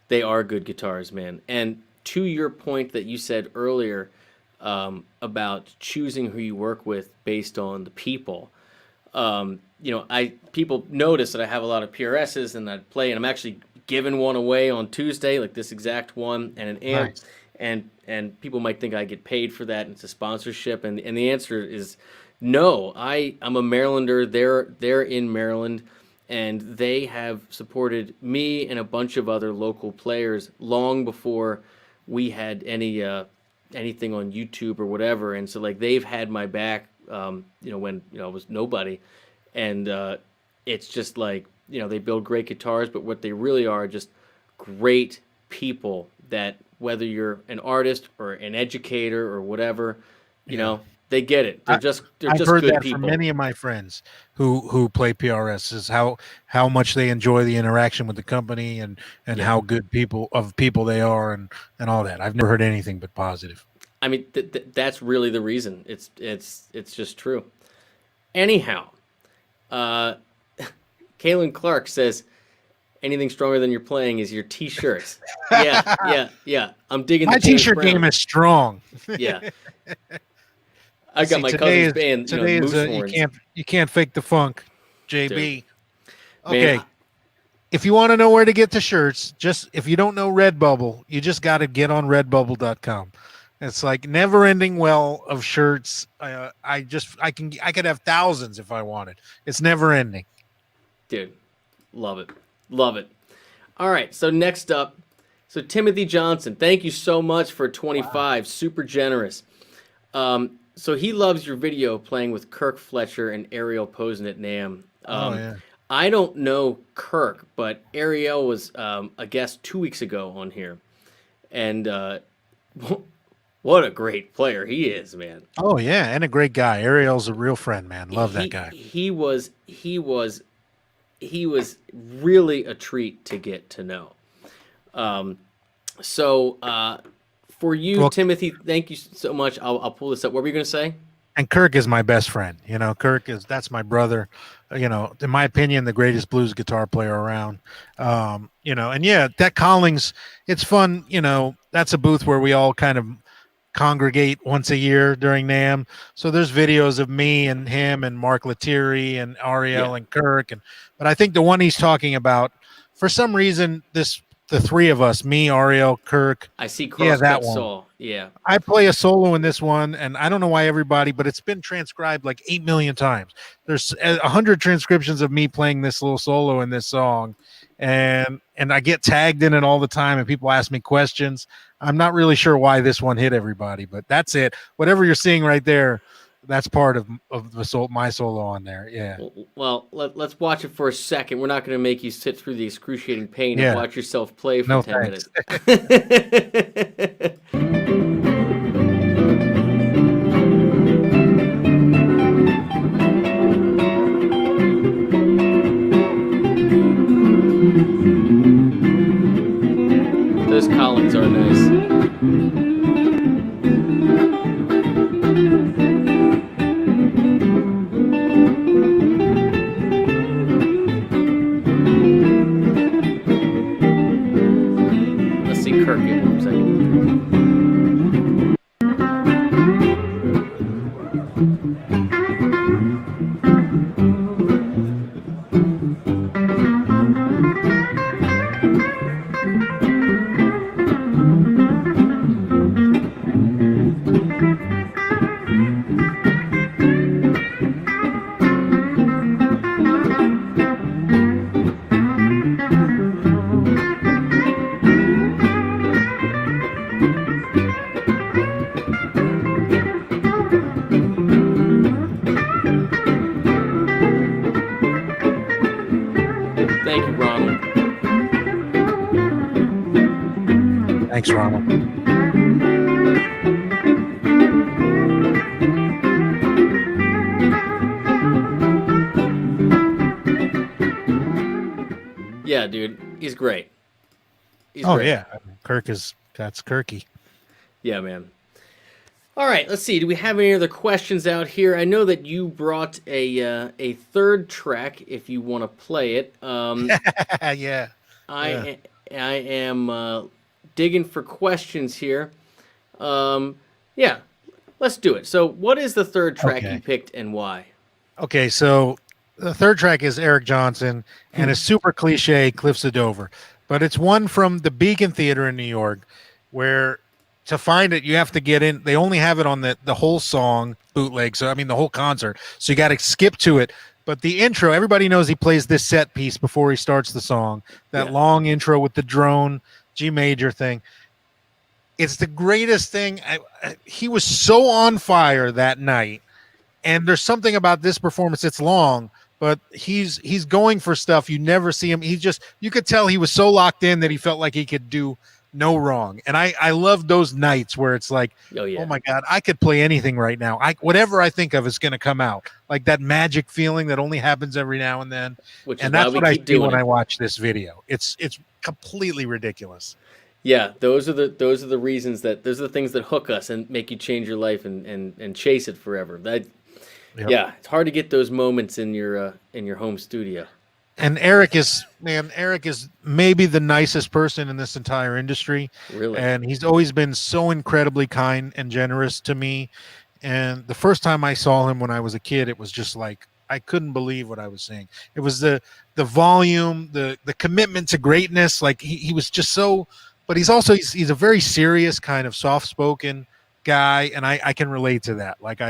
Speaker 1: They are good guitars, man. And to your point that you said earlier about choosing who you work with based on the people, people notice that I have a lot of PRSs and I play, and I'm actually giving one away on Tuesday, like this exact one, and an amp. Nice. And people might think I get paid for that, and it's a sponsorship, and the answer is no. I'm a Marylander. They're in Maryland, and they have supported me and a bunch of other local players long before we had anything on YouTube or whatever. And so like they've had my back, when I was nobody, and it's just like, they build great guitars, but what they really are just great people that, whether you're an artist or an educator or whatever, they get it. They're just
Speaker 3: I've heard
Speaker 1: good
Speaker 3: that
Speaker 1: people.
Speaker 3: from many of my friends who play PRS, is how much they enjoy the interaction with the company and how good people they are and all that. I've never heard anything but positive.
Speaker 1: I mean, that's really the reason. It's just true. Anyhow, Kaylin Clark says, anything stronger than you're playing is your T-shirts. Yeah. I'm digging
Speaker 3: my
Speaker 1: the James
Speaker 3: T-shirt
Speaker 1: Brown.
Speaker 3: game is strong.
Speaker 1: Yeah. I got my cousin's band,
Speaker 3: today
Speaker 1: Moose
Speaker 3: is
Speaker 1: Horns.
Speaker 3: you can't fake the funk, JB.
Speaker 1: Dude.
Speaker 3: Okay.
Speaker 1: Man,
Speaker 3: if you want to know where to get the shirts, if you don't know Redbubble, you just got to get on redbubble.com. It's like never-ending well of shirts. I could have thousands if I wanted. It's never-ending.
Speaker 1: dude, love it. All right, so next up, Timothy Johnson, thank you so much for 25. Wow. Super generous. So he loves your video playing with Kirk Fletcher and Ariel posing at NAMM.
Speaker 3: Yeah.
Speaker 1: I don't know Kirk, but Ariel was a guest 2 weeks ago on here, and what a great player he is, man.
Speaker 3: Oh yeah, and a great guy. Ariel's a real friend, man. Love that guy.
Speaker 1: He was really a treat to get to know. For you, Timothy, thank you so much. I'll pull this up. What were you going to say?
Speaker 3: And Kirk is my best friend. That's my brother. In my opinion, the greatest blues guitar player around. And yeah, that Collings, it's fun. That's a booth where we all kind of congregate once a year during NAMM. So there's videos of me and him and Mark Lettieri and Ariel and Kirk. But I think the one he's talking about, for some reason, the three of us, me, Ariel, Kirk.
Speaker 1: I see Crosscut Soul. Yeah.
Speaker 3: I play a solo in this one, and I don't know why everybody, but it's been transcribed like 8 million times. There's 100 transcriptions of me playing this little solo in this song, and I get tagged in it all the time, and people ask me questions. I'm not really sure why this one hit everybody, but that's it. Whatever you're seeing right there, that's part of my solo on there. Yeah.
Speaker 1: Well, let's watch it for a second. We're not going to make you sit through the excruciating pain and watch yourself play for 10 minutes. Those Collins are nice. Kirk in 1 second. Thank you, Ronald.
Speaker 3: Thanks, Ronald.
Speaker 1: Yeah, dude, he's great. He's
Speaker 3: Oh
Speaker 1: great.
Speaker 3: yeah, that's Kirky.
Speaker 1: Yeah, man. All right, let's see. Do we have any other questions out here? I know that you brought a third track if you want to play it.
Speaker 3: Yeah.
Speaker 1: I am digging for questions here. Yeah, let's do it. So, what is the third track
Speaker 3: Okay.
Speaker 1: you picked and why?
Speaker 3: Okay, so the third track is Eric Johnson and it's super cliche, Cliffs of Dover. But it's one from the Beacon Theater in New York where to find it you have to get in. They only have it on the whole song bootleg, so I mean the whole concert. So you got to skip to it. But the intro, everybody knows he plays this set piece before he starts the song. That
Speaker 1: Yeah.
Speaker 3: long intro with the drone G major thing. It's the greatest thing. He was so on fire that night. And there's something about this performance. It's long, but he's going for stuff. You never see him. You could tell he was so locked in that he felt like he could do no wrong. And I love those nights where it's like,
Speaker 1: Oh yeah.
Speaker 3: oh my God, I could play anything right now. Whatever I think of is going to come out. Like that magic feeling that only happens every now and then.
Speaker 1: Which is
Speaker 3: And
Speaker 1: why
Speaker 3: that's
Speaker 1: we
Speaker 3: what I
Speaker 1: keep
Speaker 3: see
Speaker 1: doing
Speaker 3: when
Speaker 1: it.
Speaker 3: I watch this video. It's completely ridiculous.
Speaker 1: Yeah, those are the reasons those are the things that hook us and make you change your life and chase it forever.
Speaker 3: Yep.
Speaker 1: Yeah, it's hard to get those moments in your home studio.
Speaker 3: And Eric is maybe the nicest person in this entire industry.
Speaker 1: Really.
Speaker 3: And he's always been so incredibly kind and generous to me. And the first time I saw him when I was a kid, it was just like I couldn't believe what I was seeing. It was the volume, the commitment to greatness. Like he was just so, but he's a very serious kind of soft-spoken guy, and I can relate to that. Like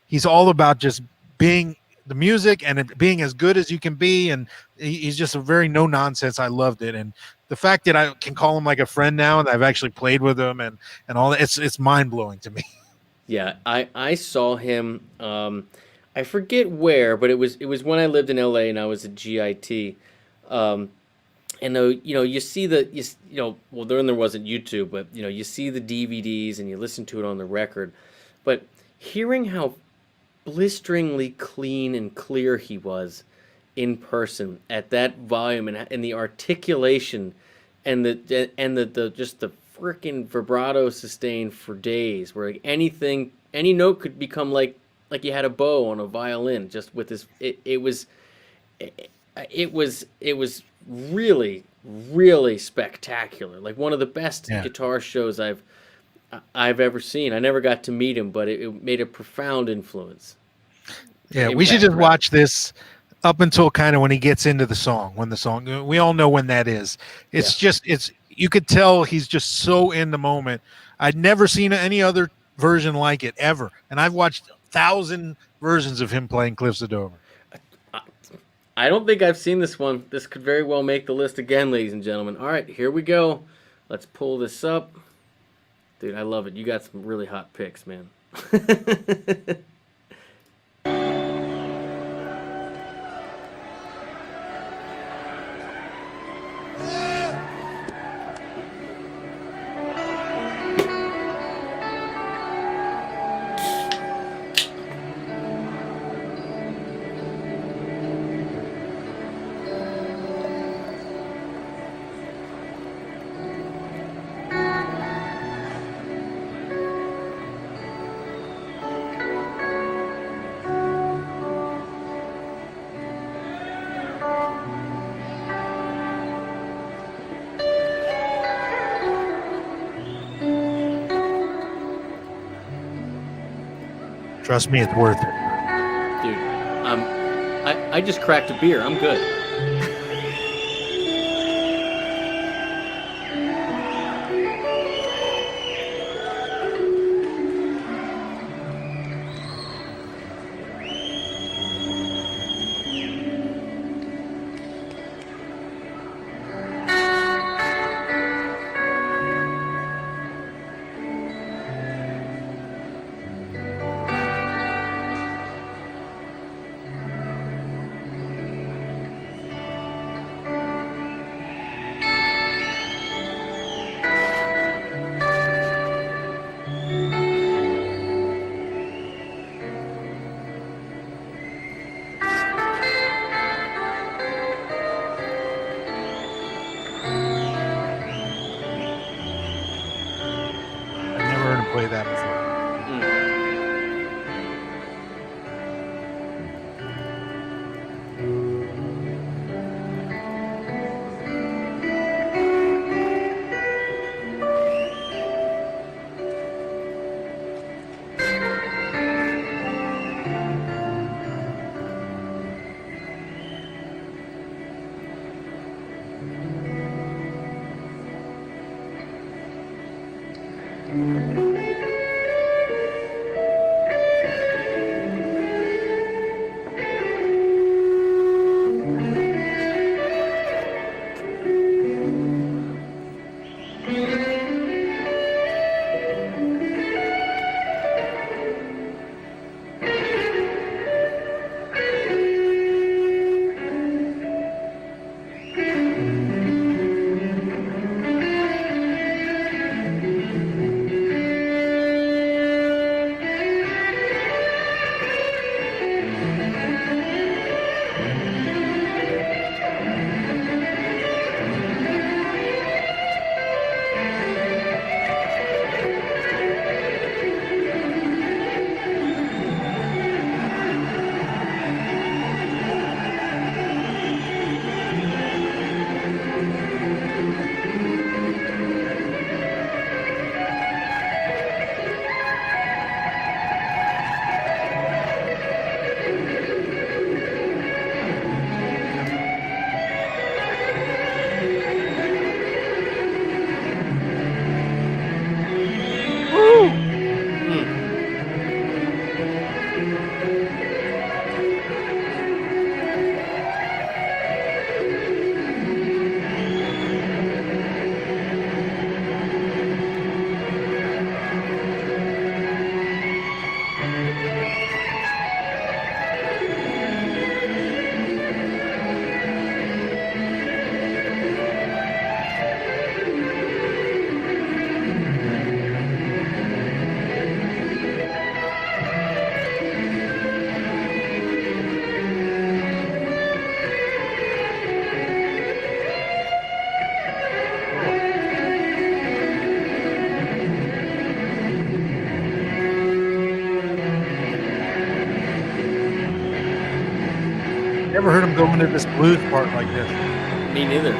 Speaker 3: he's all about just being the music and it being as good as you can be, and he's just a very no nonsense. I loved it, and the fact that I can call him like a friend now, and I've actually played with him and all that, it's mind blowing to me.
Speaker 1: Yeah, I saw him. I forget where, but it was when I lived in LA and I was at GIT. And you see well, then there wasn't YouTube, but you see the DVDs and you listen to it on the record, but hearing how blisteringly clean and clear he was in person at that volume and the articulation and the just the freaking vibrato sustain for days, where like any note could become like you had a bow on a violin, just with this. It was really, really spectacular. Like one of the best guitar shows I've ever seen. I never got to meet him, but it made a profound influence.
Speaker 3: Yeah, we should just watch this up until kind of when he gets into the song. We all know when that is. You could tell he's just so in the moment. I'd never seen any other version like it ever, and I've watched 1,000 versions of him playing Cliffs of Dover.
Speaker 1: I don't think I've seen this one. This could very well make the list again, ladies and gentlemen. All right, here we go. Let's pull this up. Dude, I love it. You got some really hot picks, man.
Speaker 3: Trust me, it's worth it.
Speaker 1: Dude, I just cracked a beer. I'm good.
Speaker 3: play that before. Never heard him go into this blues part like this.
Speaker 1: Me neither.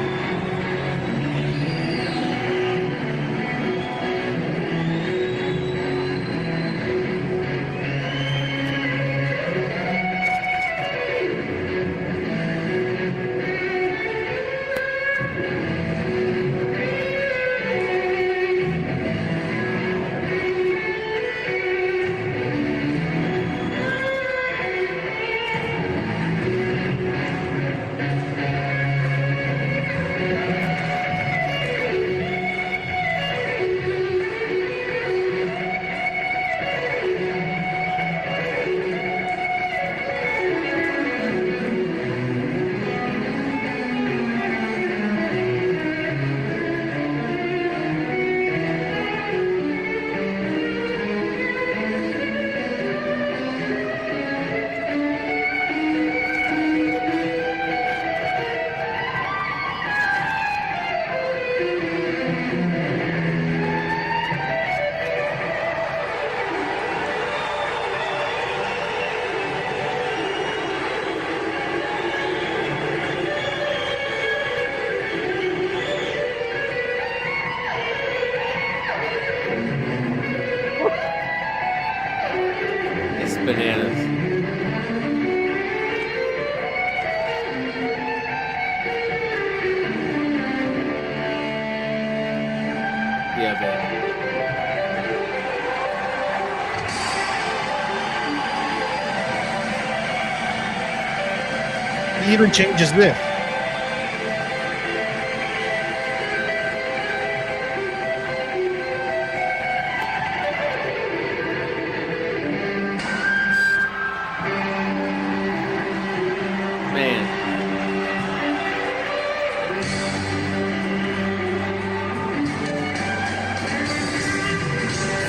Speaker 1: It's bananas. Yeah, man.
Speaker 3: He even changes this.
Speaker 1: Man.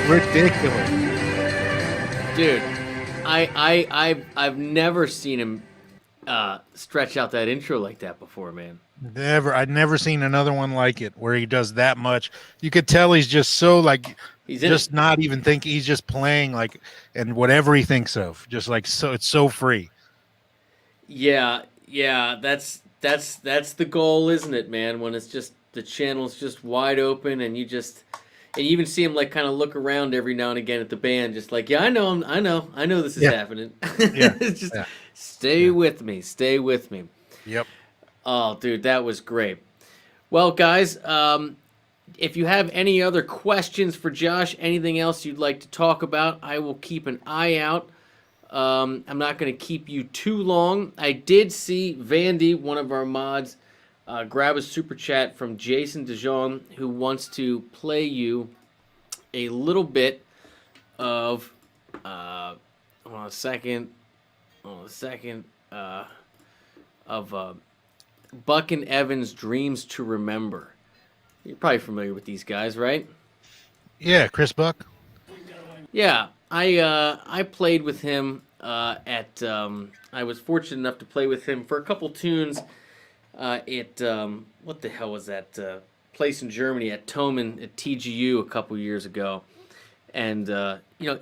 Speaker 3: Ridiculous.
Speaker 1: Dude, I've never seen him stretch out that intro like that before, man.
Speaker 3: I'd never seen another one like it where he does that much. You could tell he's just so like
Speaker 1: He's in
Speaker 3: just
Speaker 1: it.
Speaker 3: not even thinking. He's just playing like and whatever he thinks of, just like so. It's so free.
Speaker 1: Yeah, yeah, that's the goal, isn't it, man? When it's just the channel's just wide open, and you even see him like kind of look around every now and again at the band, just like, yeah, I know this is
Speaker 3: Yeah.
Speaker 1: happening.
Speaker 3: Yeah.
Speaker 1: It's just
Speaker 3: Yeah.
Speaker 1: stay with me, stay with me.
Speaker 3: Yep.
Speaker 1: Oh, dude, that was great. Well, guys, if you have any other questions for Josh, anything else you'd like to talk about, I will keep an eye out. I'm not going to keep you too long. I did see Vandy, one of our mods, grab a super chat from Jason DeJong, who wants to play you a little bit of, hold on a second, of Buck and Evans' Dreams to Remember. You're probably familiar with these guys, right?
Speaker 3: Yeah, Chris Buck.
Speaker 1: Yeah, I played with him at. I was fortunate enough to play with him for a couple tunes at what the hell was that place in Germany at Thomann at TGU a couple years ago, and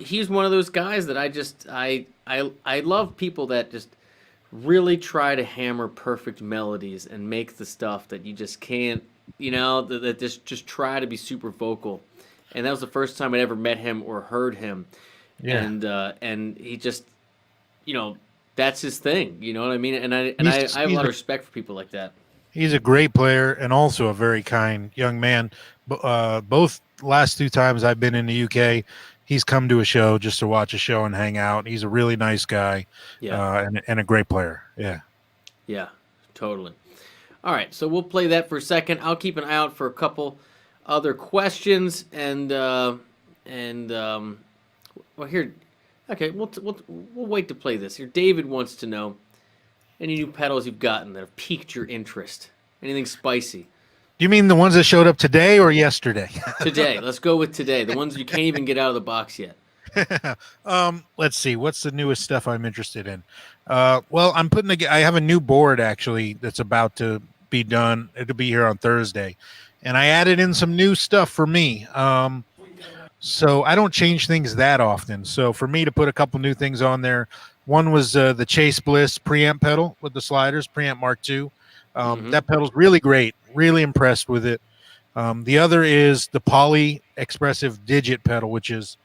Speaker 1: he's one of those guys that I love people that just really try to hammer perfect melodies and make the stuff that you just can't, that just try to be super vocal. And that was the first time I'd ever met him or heard him.
Speaker 3: Yeah.
Speaker 1: And he just, that's his thing. You know what I mean? And I have a lot of respect for people like that.
Speaker 3: He's a great player and also a very kind young man. Both last 2 times I've been in the UK, he's come to a show just to watch a show and hang out. He's a really nice guy, and a great player. Yeah.
Speaker 1: Yeah, totally. All right, so we'll play that for a second. I'll keep an eye out for a couple other questions, and well, here, okay, we'll wait to play this. Here, David wants to know any new pedals you've gotten that have piqued your interest. Anything spicy?
Speaker 3: You mean the ones that showed up today or yesterday?
Speaker 1: Today. Let's go with today. The ones you can't even get out of the box yet.
Speaker 3: Let's see. What's the newest stuff I'm interested in? Well, I have a new board actually that's about to be done. It'll be here on Thursday, and I added in some new stuff for me. So I don't change things that often. So for me to put a couple new things on there, one was the Chase Bliss preamp pedal with the sliders, preamp Mark II. That pedal's really great. Really impressed with it. The other is the Poly Expressive Digit pedal, which is,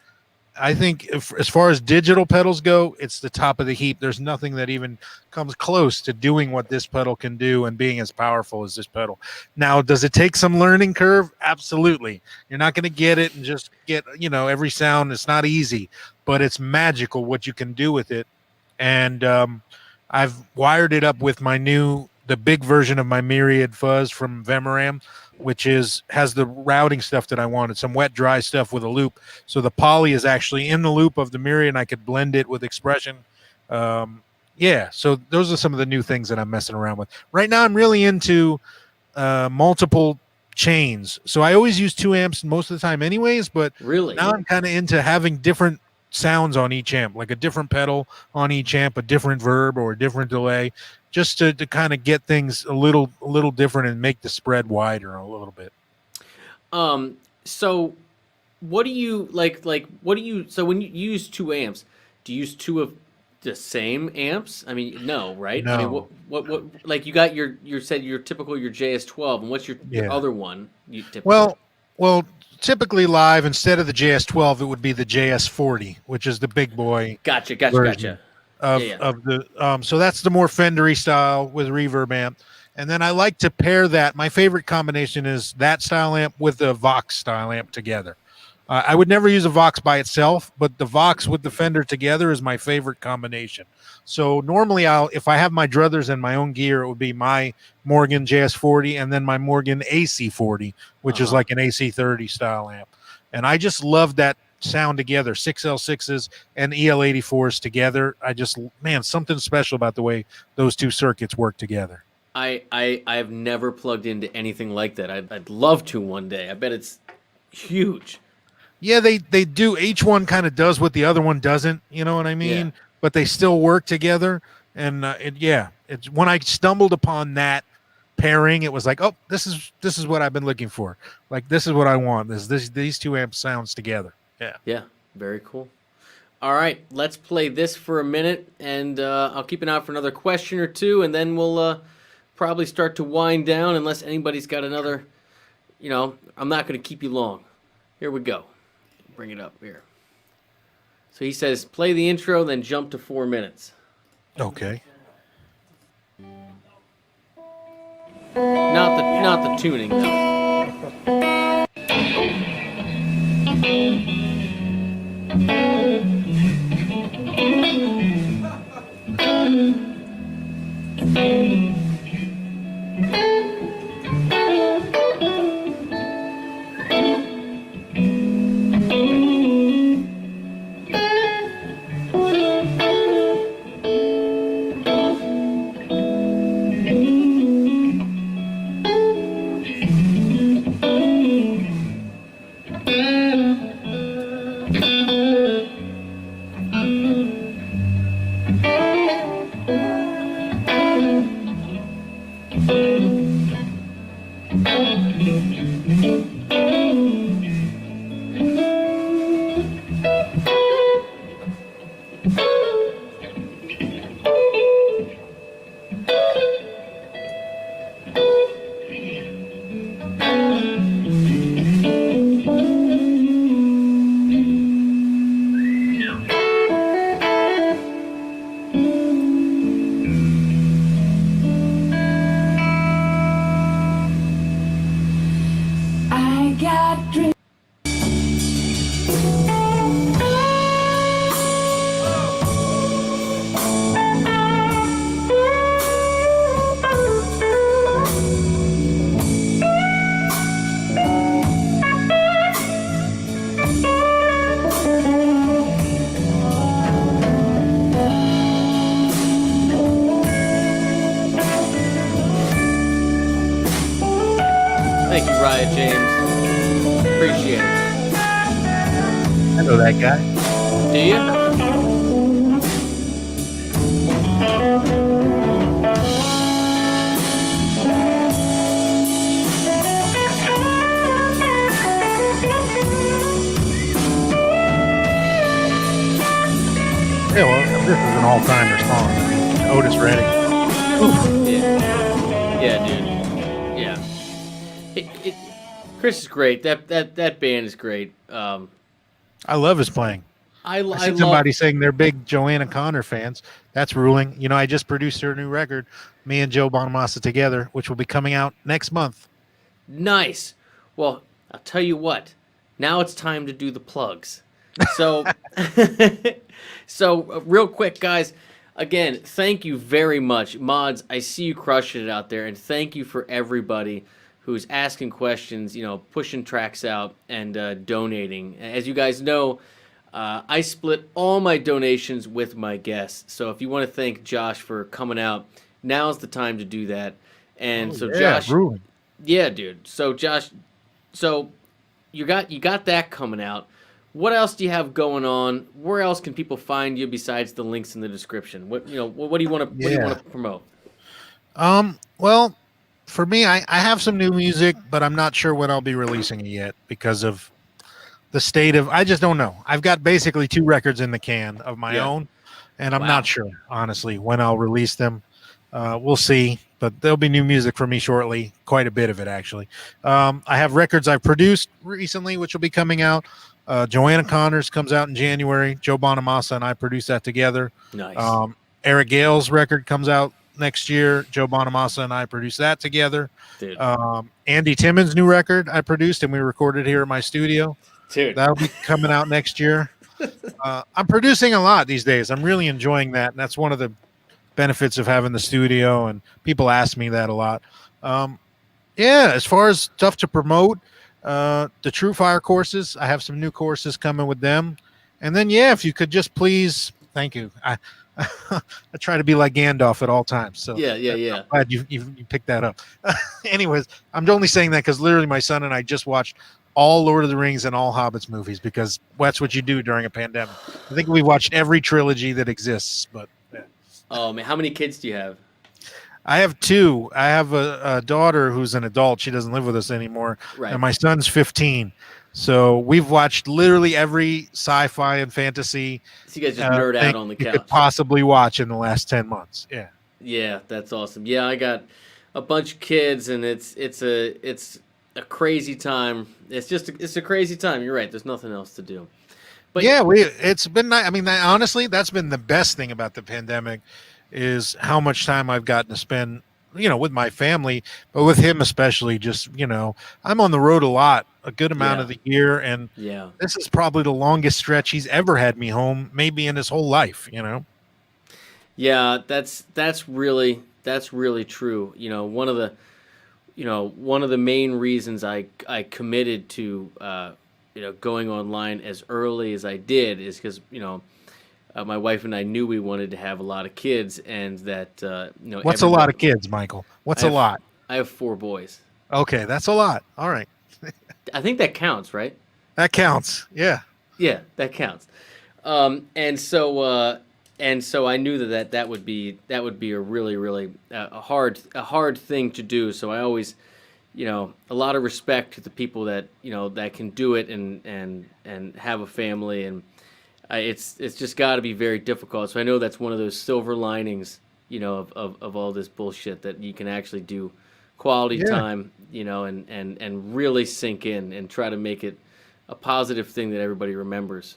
Speaker 3: I think, as far as digital pedals go, it's the top of the heap. There's nothing that even comes close to doing what this pedal can do and being as powerful as this pedal. Now, does it take some learning curve? Absolutely. You're not going to get it and just get, every sound. It's not easy, but it's magical what you can do with it. And I've wired it up with the big version of my Myriad Fuzz from Vemoram, which has the routing stuff that I wanted, some wet, dry stuff with a loop. So the poly is actually in the loop of the Myriad, and I could blend it with expression. So those are some of the new things that I'm messing around with. Right now, I'm really into multiple chains. So I always use 2 amps most of the time anyways, but
Speaker 1: Really?
Speaker 3: now I'm kind of into having different sounds on each amp, like a different pedal on each amp, a different verb or a different delay, just to kind of get things a little different and make the spread wider a little bit.
Speaker 1: So what do you so when you use 2 amps, do you use 2 of the same amps? I mean, no, right?
Speaker 3: No.
Speaker 1: I mean, what like you got your typical JS12, and what's your other one you typically?
Speaker 3: Well, typically live, instead of the JS12, it would be the JS40, which is the big boy.
Speaker 1: Gotcha.
Speaker 3: Of the so that's the more Fendery style with reverb amp. And then I like to pair that. My favorite combination is that style amp with the Vox style amp together. I would never use a Vox by itself, but the Vox with the Fender together is my favorite combination. So normally if I have my druthers and my own gear, it would be my Morgan JS40 and then my Morgan AC40, which is like an AC30 style amp. And I just love that sound together, 6L6s and EL84s together. Something special about the way those 2 circuits work together.
Speaker 1: I've never plugged into anything like that. I'd love to one day. I bet it's huge.
Speaker 3: Yeah, they do. Each one kind of does what the other one doesn't. You know what I mean?
Speaker 1: Yeah.
Speaker 3: But they still work together. And it's when I stumbled upon that pairing, it was like, oh, this is what I've been looking for. Like, this is what I want. These two amp sounds together. Yeah.
Speaker 1: Yeah, very cool. All right, let's play this for a minute, and I'll keep an eye out for another question or two, and then we'll probably start to wind down unless anybody's got another, I'm not going to keep you long. Here we go. Bring it up here. So he says, play the intro, then jump to 4 minutes.
Speaker 3: Okay.
Speaker 1: Not the tuning, though.
Speaker 5: I got dreams.
Speaker 1: Thank you, Riot James. Appreciate it.
Speaker 3: I know that guy.
Speaker 1: Do you?
Speaker 3: Yeah, well, this is an all-timer song. I mean, Otis Redding.
Speaker 1: Yeah, dude. Yeah. Chris is great. That band is great.
Speaker 3: I love his playing.
Speaker 1: I
Speaker 3: I see somebody saying they're big Joanna Connor fans. That's ruling. You know, I just produced her new record, me and Joe Bonamassa together, which will be coming out next month.
Speaker 1: Nice. Well, I'll tell you what. Now it's time to do the plugs. So, real quick, guys. Again, thank you very much, mods. I see you crushing it out there, and thank you for everybody who's asking questions, pushing tracks out and donating. As you guys know, I split all my donations with my guests. So if you want to thank Josh for coming out, now's the time to do that. And Josh,
Speaker 3: ruling.
Speaker 1: yeah, dude. So Josh, you got that coming out. What else do you have going on? Where else can people find you besides the links in the description? What do you want to promote?
Speaker 3: Well, for me, I have some new music, but I'm not sure when I'll be releasing it yet because of the state of, I just don't know. I've got basically 2 records in the can of my own, and I'm not sure, honestly, when I'll release them. We'll see, but there'll be new music for me shortly, quite a bit of it, actually. I have records I've produced recently, which will be coming out. Joanna Connors comes out in January. Joe Bonamassa and I produced that together.
Speaker 1: Nice.
Speaker 3: Eric Gale's record comes out next year. Joe Bonamassa and I produced that together.
Speaker 1: Dude.
Speaker 3: Andy Timmons' new record I produced, and we recorded here in my studio.
Speaker 1: Dude.
Speaker 3: That'll be coming out next year. I'm producing a lot these days. I'm really enjoying that, and that's one of the benefits of having the studio, and people ask me that a lot. As far as stuff to promote, the True Fire courses, I have some new courses coming with them. And then, if you could just please, thank you. I try to be like Gandalf at all times. So
Speaker 1: Yeah.
Speaker 3: I'm glad you picked that up. Anyways, I'm only saying that because literally my son and I just watched all Lord of the Rings and all Hobbits movies because that's what you do during a pandemic. I think we watched every trilogy that exists, but
Speaker 1: Oh man, how many kids do you have?
Speaker 3: I have two. I have a daughter who's an adult. She doesn't live with us anymore.
Speaker 1: Right.
Speaker 3: And my son's 15. So we've watched literally every sci-fi and fantasy
Speaker 1: So you guys just nerd out
Speaker 3: thing
Speaker 1: on the
Speaker 3: you
Speaker 1: couch.
Speaker 3: could possibly watch in the last 10 months. Yeah.
Speaker 1: Yeah, that's awesome. Yeah, I got a bunch of kids, and it's a crazy time. It's a crazy time. You're right. There's nothing else to do. But
Speaker 3: Yeah, it's been I mean, honestly, that's been the best thing about the pandemic is how much time I've gotten to spend, with my family, but with him especially. Just, I'm on the road a lot, a good amount
Speaker 1: Yeah.
Speaker 3: of the year, and
Speaker 1: yeah,
Speaker 3: this is probably the longest stretch he's ever had me home, maybe in his whole life.
Speaker 1: yeah, that's really true. One of the main reasons I committed to going online as early as I did is because my wife and I knew we wanted to have a lot of kids, and that
Speaker 3: What's a lot of kids, Michael? What's a lot?
Speaker 1: I have 4 boys.
Speaker 3: Okay, that's a lot. All right.
Speaker 1: I think that counts, right?
Speaker 3: That counts. Yeah.
Speaker 1: Yeah, that counts. And so I knew that would be a really a hard thing to do. So I always, a lot of respect to the people that that can do it and have a family, and it's just got to be very difficult. So I know that's one of those silver linings, of all this bullshit, that you can actually do quality time, and really sink in and try to make it a positive thing that everybody remembers.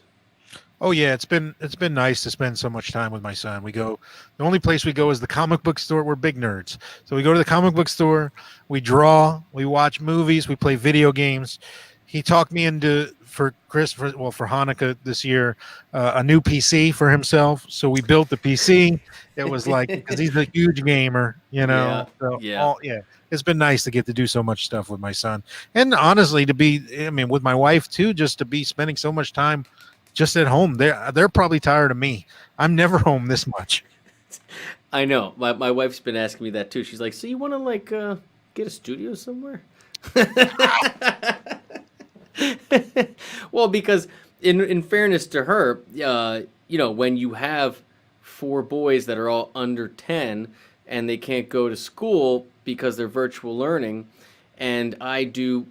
Speaker 3: Oh yeah, it's been nice to spend so much time with my son. The only place we go is the comic book store. We're big nerds. So we go to the comic book store, we draw, we watch movies, we play video games. He talked me into for Hanukkah this year, a new PC for himself. So we built the PC. It was like, because he's a huge gamer,
Speaker 1: Yeah,
Speaker 3: So
Speaker 1: yeah.
Speaker 3: it's been nice to get to do so much stuff with my son. And honestly, with my wife too, just to be spending so much time just at home. They're probably tired of me. I'm never home this much.
Speaker 1: I know. My wife's been asking me that too. She's like, "So you want to get a studio somewhere?" Well, because in fairness to her, when you have 4 boys that are all under 10 and they can't go to school because they're virtual learning, and I do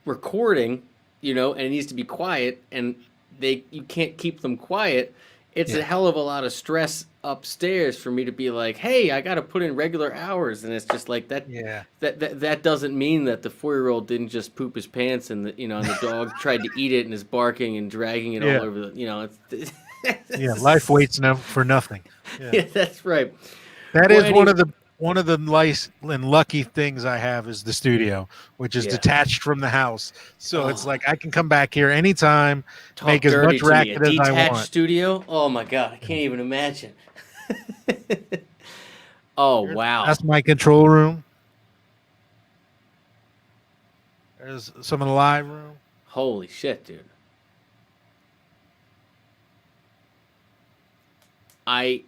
Speaker 1: recording, and it needs to be quiet, and you can't keep them quiet. It's a hell of a lot of stress upstairs for me to be like, hey, I got to put in regular hours, and it's just like that.
Speaker 3: Yeah.
Speaker 1: That doesn't mean that the 4-year-old didn't just poop his pants, and and the dog tried to eat it and is barking and dragging it all over the. It's,
Speaker 3: Life waits for nothing.
Speaker 1: Yeah, that's right.
Speaker 3: That
Speaker 1: Well,
Speaker 3: is one of the nice and lucky things I have is the studio, which is detached from the house. So it's like I can come back here anytime, make as much racket as I
Speaker 1: detached
Speaker 3: want.
Speaker 1: studio. Oh my god, I can't even imagine. Oh wow.
Speaker 3: That's my control room. There's some of the live room.
Speaker 1: Holy shit, dude. I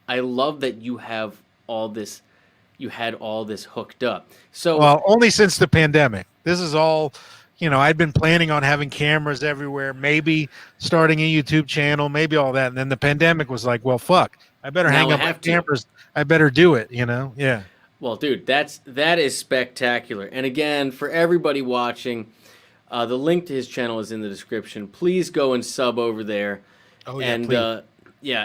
Speaker 1: love that you have all this. You had all this hooked up. So
Speaker 3: Well, only since the pandemic. This is all, I'd been planning on having cameras everywhere, maybe starting a YouTube channel, maybe all that. And then the pandemic was like, well, fuck, I better
Speaker 1: Now
Speaker 3: hang
Speaker 1: I
Speaker 3: up my
Speaker 1: have to.
Speaker 3: cameras. I better do it, Yeah.
Speaker 1: Well, dude, that is spectacular. And again, for everybody watching, the link to his channel is in the description. Please go and sub over there.
Speaker 3: Oh, yeah,
Speaker 1: And
Speaker 3: please.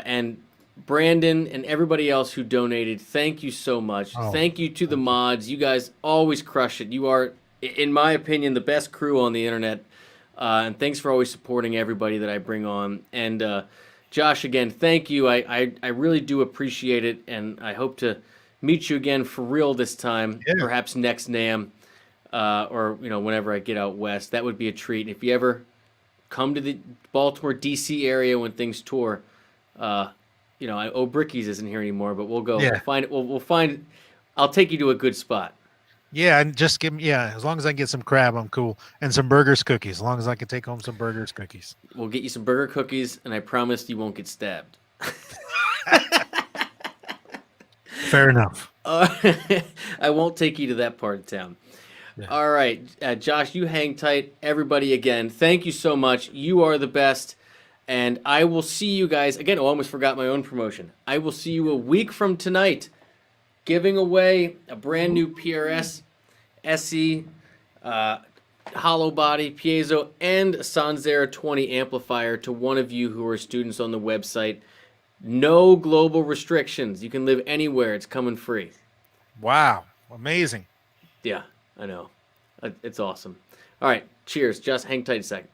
Speaker 1: and Brandon and everybody else who donated, thank you so much.
Speaker 3: Oh,
Speaker 1: thank you to the mods. You guys always crush it. You are, in my opinion, the best crew on the internet. And thanks for always supporting everybody that I bring on. And Josh, again, thank you. I really do appreciate it, and I hope to meet you again for real this time.
Speaker 3: Yeah.
Speaker 1: Perhaps next NAMM, or whenever I get out west. That would be a treat. If you ever come to the Baltimore, D.C. area when things tour, O'Bricky's isn't here anymore, but we'll go.
Speaker 3: Yeah.
Speaker 1: We'll find it. We'll find. I'll take you to a good spot.
Speaker 3: Yeah, and just give me, as long as I get some crab, I'm cool. And some burgers, cookies. As long as I can take home some burgers, cookies.
Speaker 1: We'll get you some burger cookies, and I promise you won't get stabbed.
Speaker 3: Fair enough.
Speaker 1: I won't take you to that part of town. Yeah. All right, Josh, you hang tight. Everybody, again, thank you so much. You are the best. And I will see you guys again. Oh, I almost forgot my own promotion. I will see you a week from tonight, giving away a brand new PRS SE hollow body piezo and Sanzera 20 amplifier to one of you who are students on the website. No global restrictions. You can live anywhere. It's coming free.
Speaker 3: Wow. Amazing.
Speaker 1: Yeah, I know. It's awesome. All right. Cheers. Just hang tight a second.